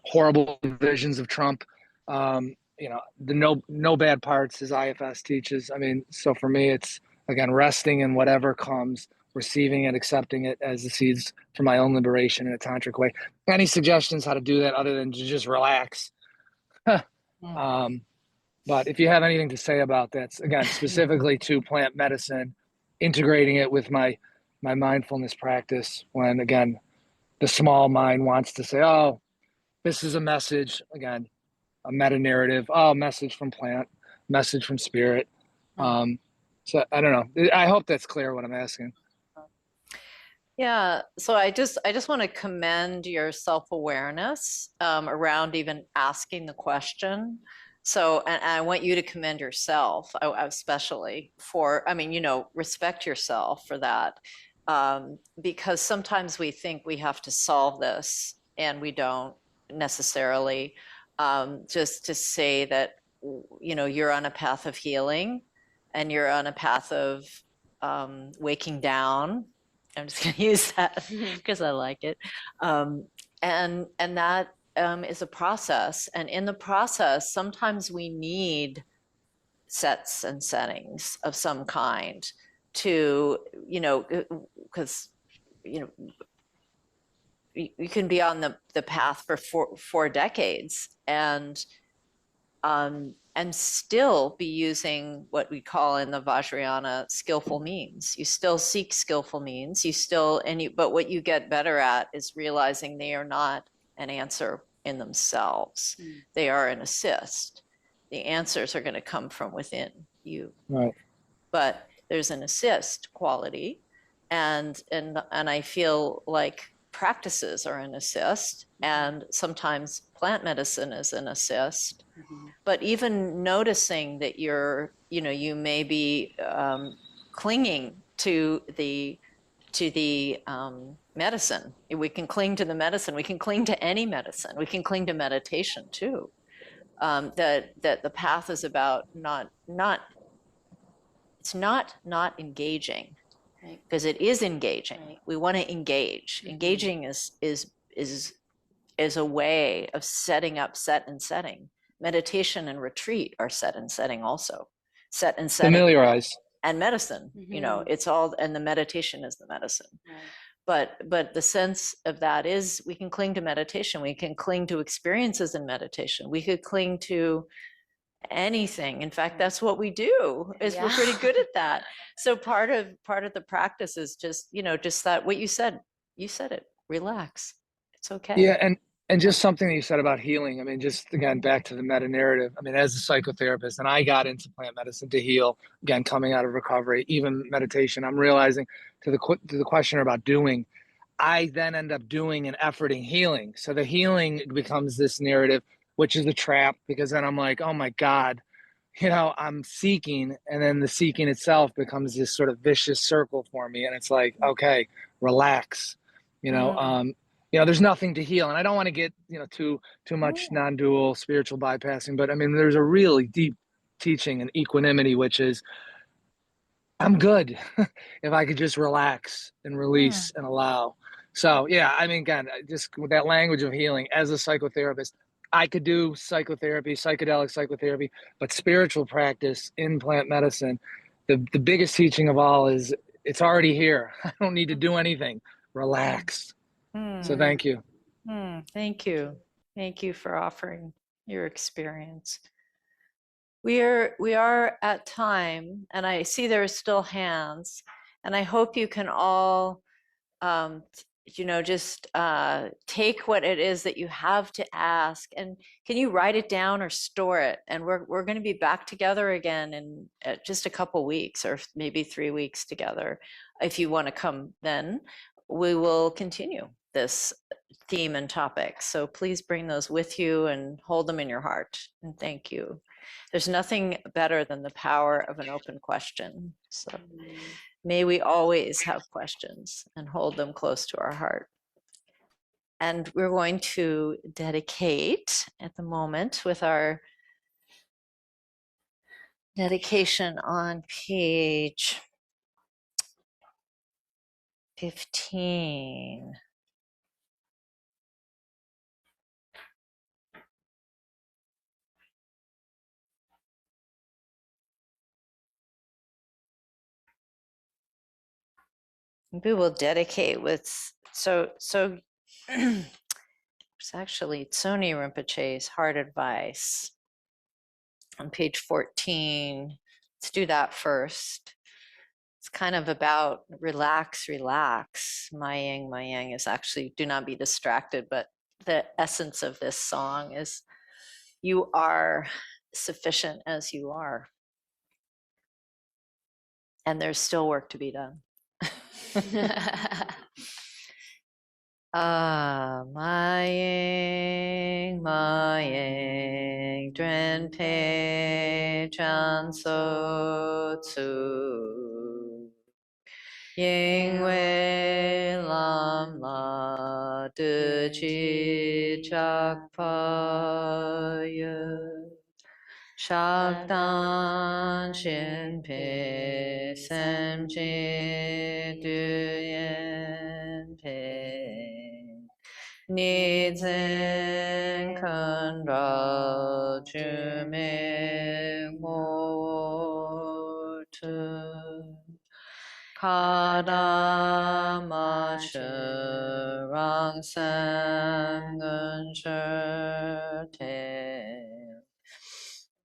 horrible visions of Trump. The no bad parts, as IFS teaches. I mean, so for me, it's again resting in whatever comes receiving it, accepting it as the seeds for my own liberation in a tantric way. Any suggestions how to do that other than to just relax? But if you have anything to say about that, again, specifically to plant medicine, integrating it with my mindfulness practice, when again, the small mind wants to say, oh, this is a message, again, a meta narrative, oh, message from plant, message from spirit. So I don't know. I hope that's clear what I'm asking. Yeah, so I just want to commend your self-awareness around even asking the question. So, and I want you to commend yourself, especially for, I mean, you know, respect yourself for that, because sometimes we think we have to solve this, and we don't necessarily. Just to say that, you know, you're on a path of healing, and you're on a path of waking down. I'm just going to use that because I like it. And that is a process. And in the process, sometimes we need sets and settings of some kind to, you know, because, you know, you can be on the path for four decades and still be using what we call in the Vajrayana skillful means. You still seek skillful means. You still, but what you get better at is realizing they are not an answer in themselves. They are an assist. The answers are going to come from within you. Right. But there's an assist quality, and I feel like practices are an assist, and sometimes plant medicine is an assist. But even noticing that you're, you know, you may be clinging to the medicine. We can cling to the medicine. We can cling to any medicine. We can cling to meditation too. That the path is about it's not engaging, because it is engaging. Right. We want to engage. Engaging is a way of setting up set and setting. Meditation and retreat are set and setting also. Set and setting. Familiarize. And medicine, you know, it's all, and the meditation is the medicine. Right. But the sense of that is we can cling to meditation. We can cling to experiences in meditation. We could cling to anything. In fact, that's what we do, is we're pretty good at that. So part of the practice is just, you know, just that, what you said it, relax. It's okay. Yeah. And just something that you said about healing. I mean, just again, back to the meta narrative. I mean, as a psychotherapist, and I got into plant medicine to heal, again, coming out of recovery, even meditation, I'm realizing to the question about doing, I then end up doing and efforting healing. So the healing becomes this narrative, which is the trap, because then I'm like, oh my God, you know, I'm seeking, and then the seeking itself becomes this sort of vicious circle for me. And it's like, okay, relax, you know, there's nothing to heal. And I don't want to get, you know, too much non-dual spiritual bypassing, but I mean, there's a really deep teaching and equanimity, which is, I'm good if I could just relax and release and allow. So yeah, I mean, again, just with that language of healing, as a psychotherapist, I could do psychotherapy, psychedelic psychotherapy, but spiritual practice in plant medicine, the biggest teaching of all is it's already here. I don't need to do anything. Relax. So thank you. Thank you. Thank you for offering your experience. We are at time, and I see there are still hands, and I hope you can all, you know, just take what it is that you have to ask, and can you write it down or store it? And we're going to be back together again in just a couple weeks, or maybe 3 weeks together. If you want to come, then we will continue this theme and topic. So please bring those with you and hold them in your heart. And thank you. There's nothing better than the power of an open question. So may we always have questions and hold them close to our heart. And we're going to dedicate at the moment with our dedication on page 15. Maybe we'll dedicate with, so it's actually Tsoni Rinpoche's Heart Advice on page 14. Let's do that first. It's kind of about relax, relax. My yang is actually do not be distracted, but the essence of this song is you are sufficient as you are. And there's still work to be done. Mying, dren pe chan so tsu. Ying wei lam la de chi chak pa yu. Shakdan shin pe sem chi du yen pe. Ni zhen kun ra ju me mo tu. Kada ma shi rang san gun shi te.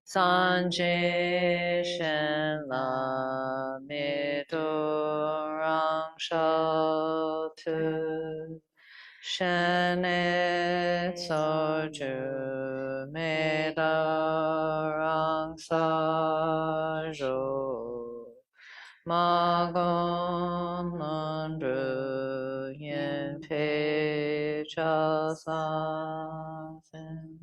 Sanje shen la me do rang shao tu. Shen e so ju me da rang sa jo. Ma gon nun ru yin pe cha sa zen.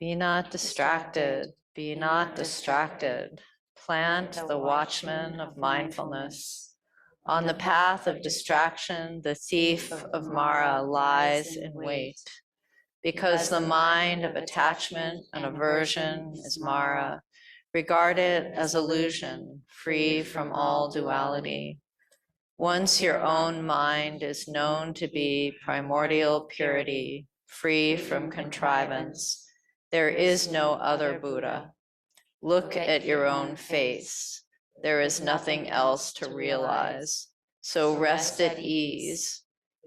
Be not distracted, be not distracted. Plant the watchman of mindfulness. On the path of distraction, the thief of Mara lies in wait. Because the mind of attachment and aversion is Mara, regard it as illusion, free from all duality. Once your own mind is known to be primordial purity, free from contrivance, there is no other Buddha. Look at your own face. There is nothing else to realize. So rest at ease.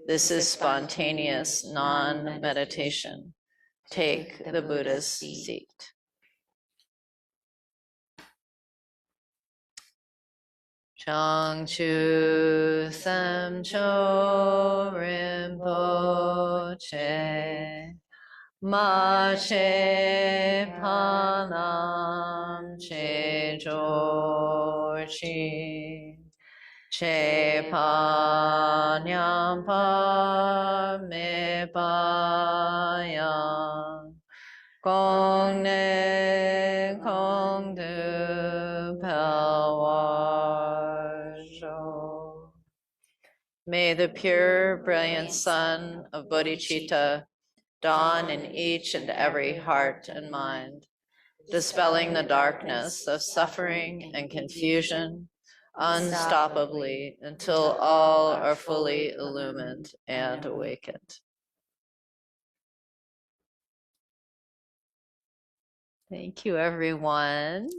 This is spontaneous non-meditation. Take the Buddha's seat. Changchu Samcho Rinpoche Ma Che Panam Che Jorchi Che Panyam Pa Me Payan Gong Ne Gong Du Pelwar. May the pure, brilliant sun of bodhicitta dawn in each and every heart and mind, dispelling the darkness of suffering and confusion unstoppably until all are fully illumined and awakened. Thank you, everyone.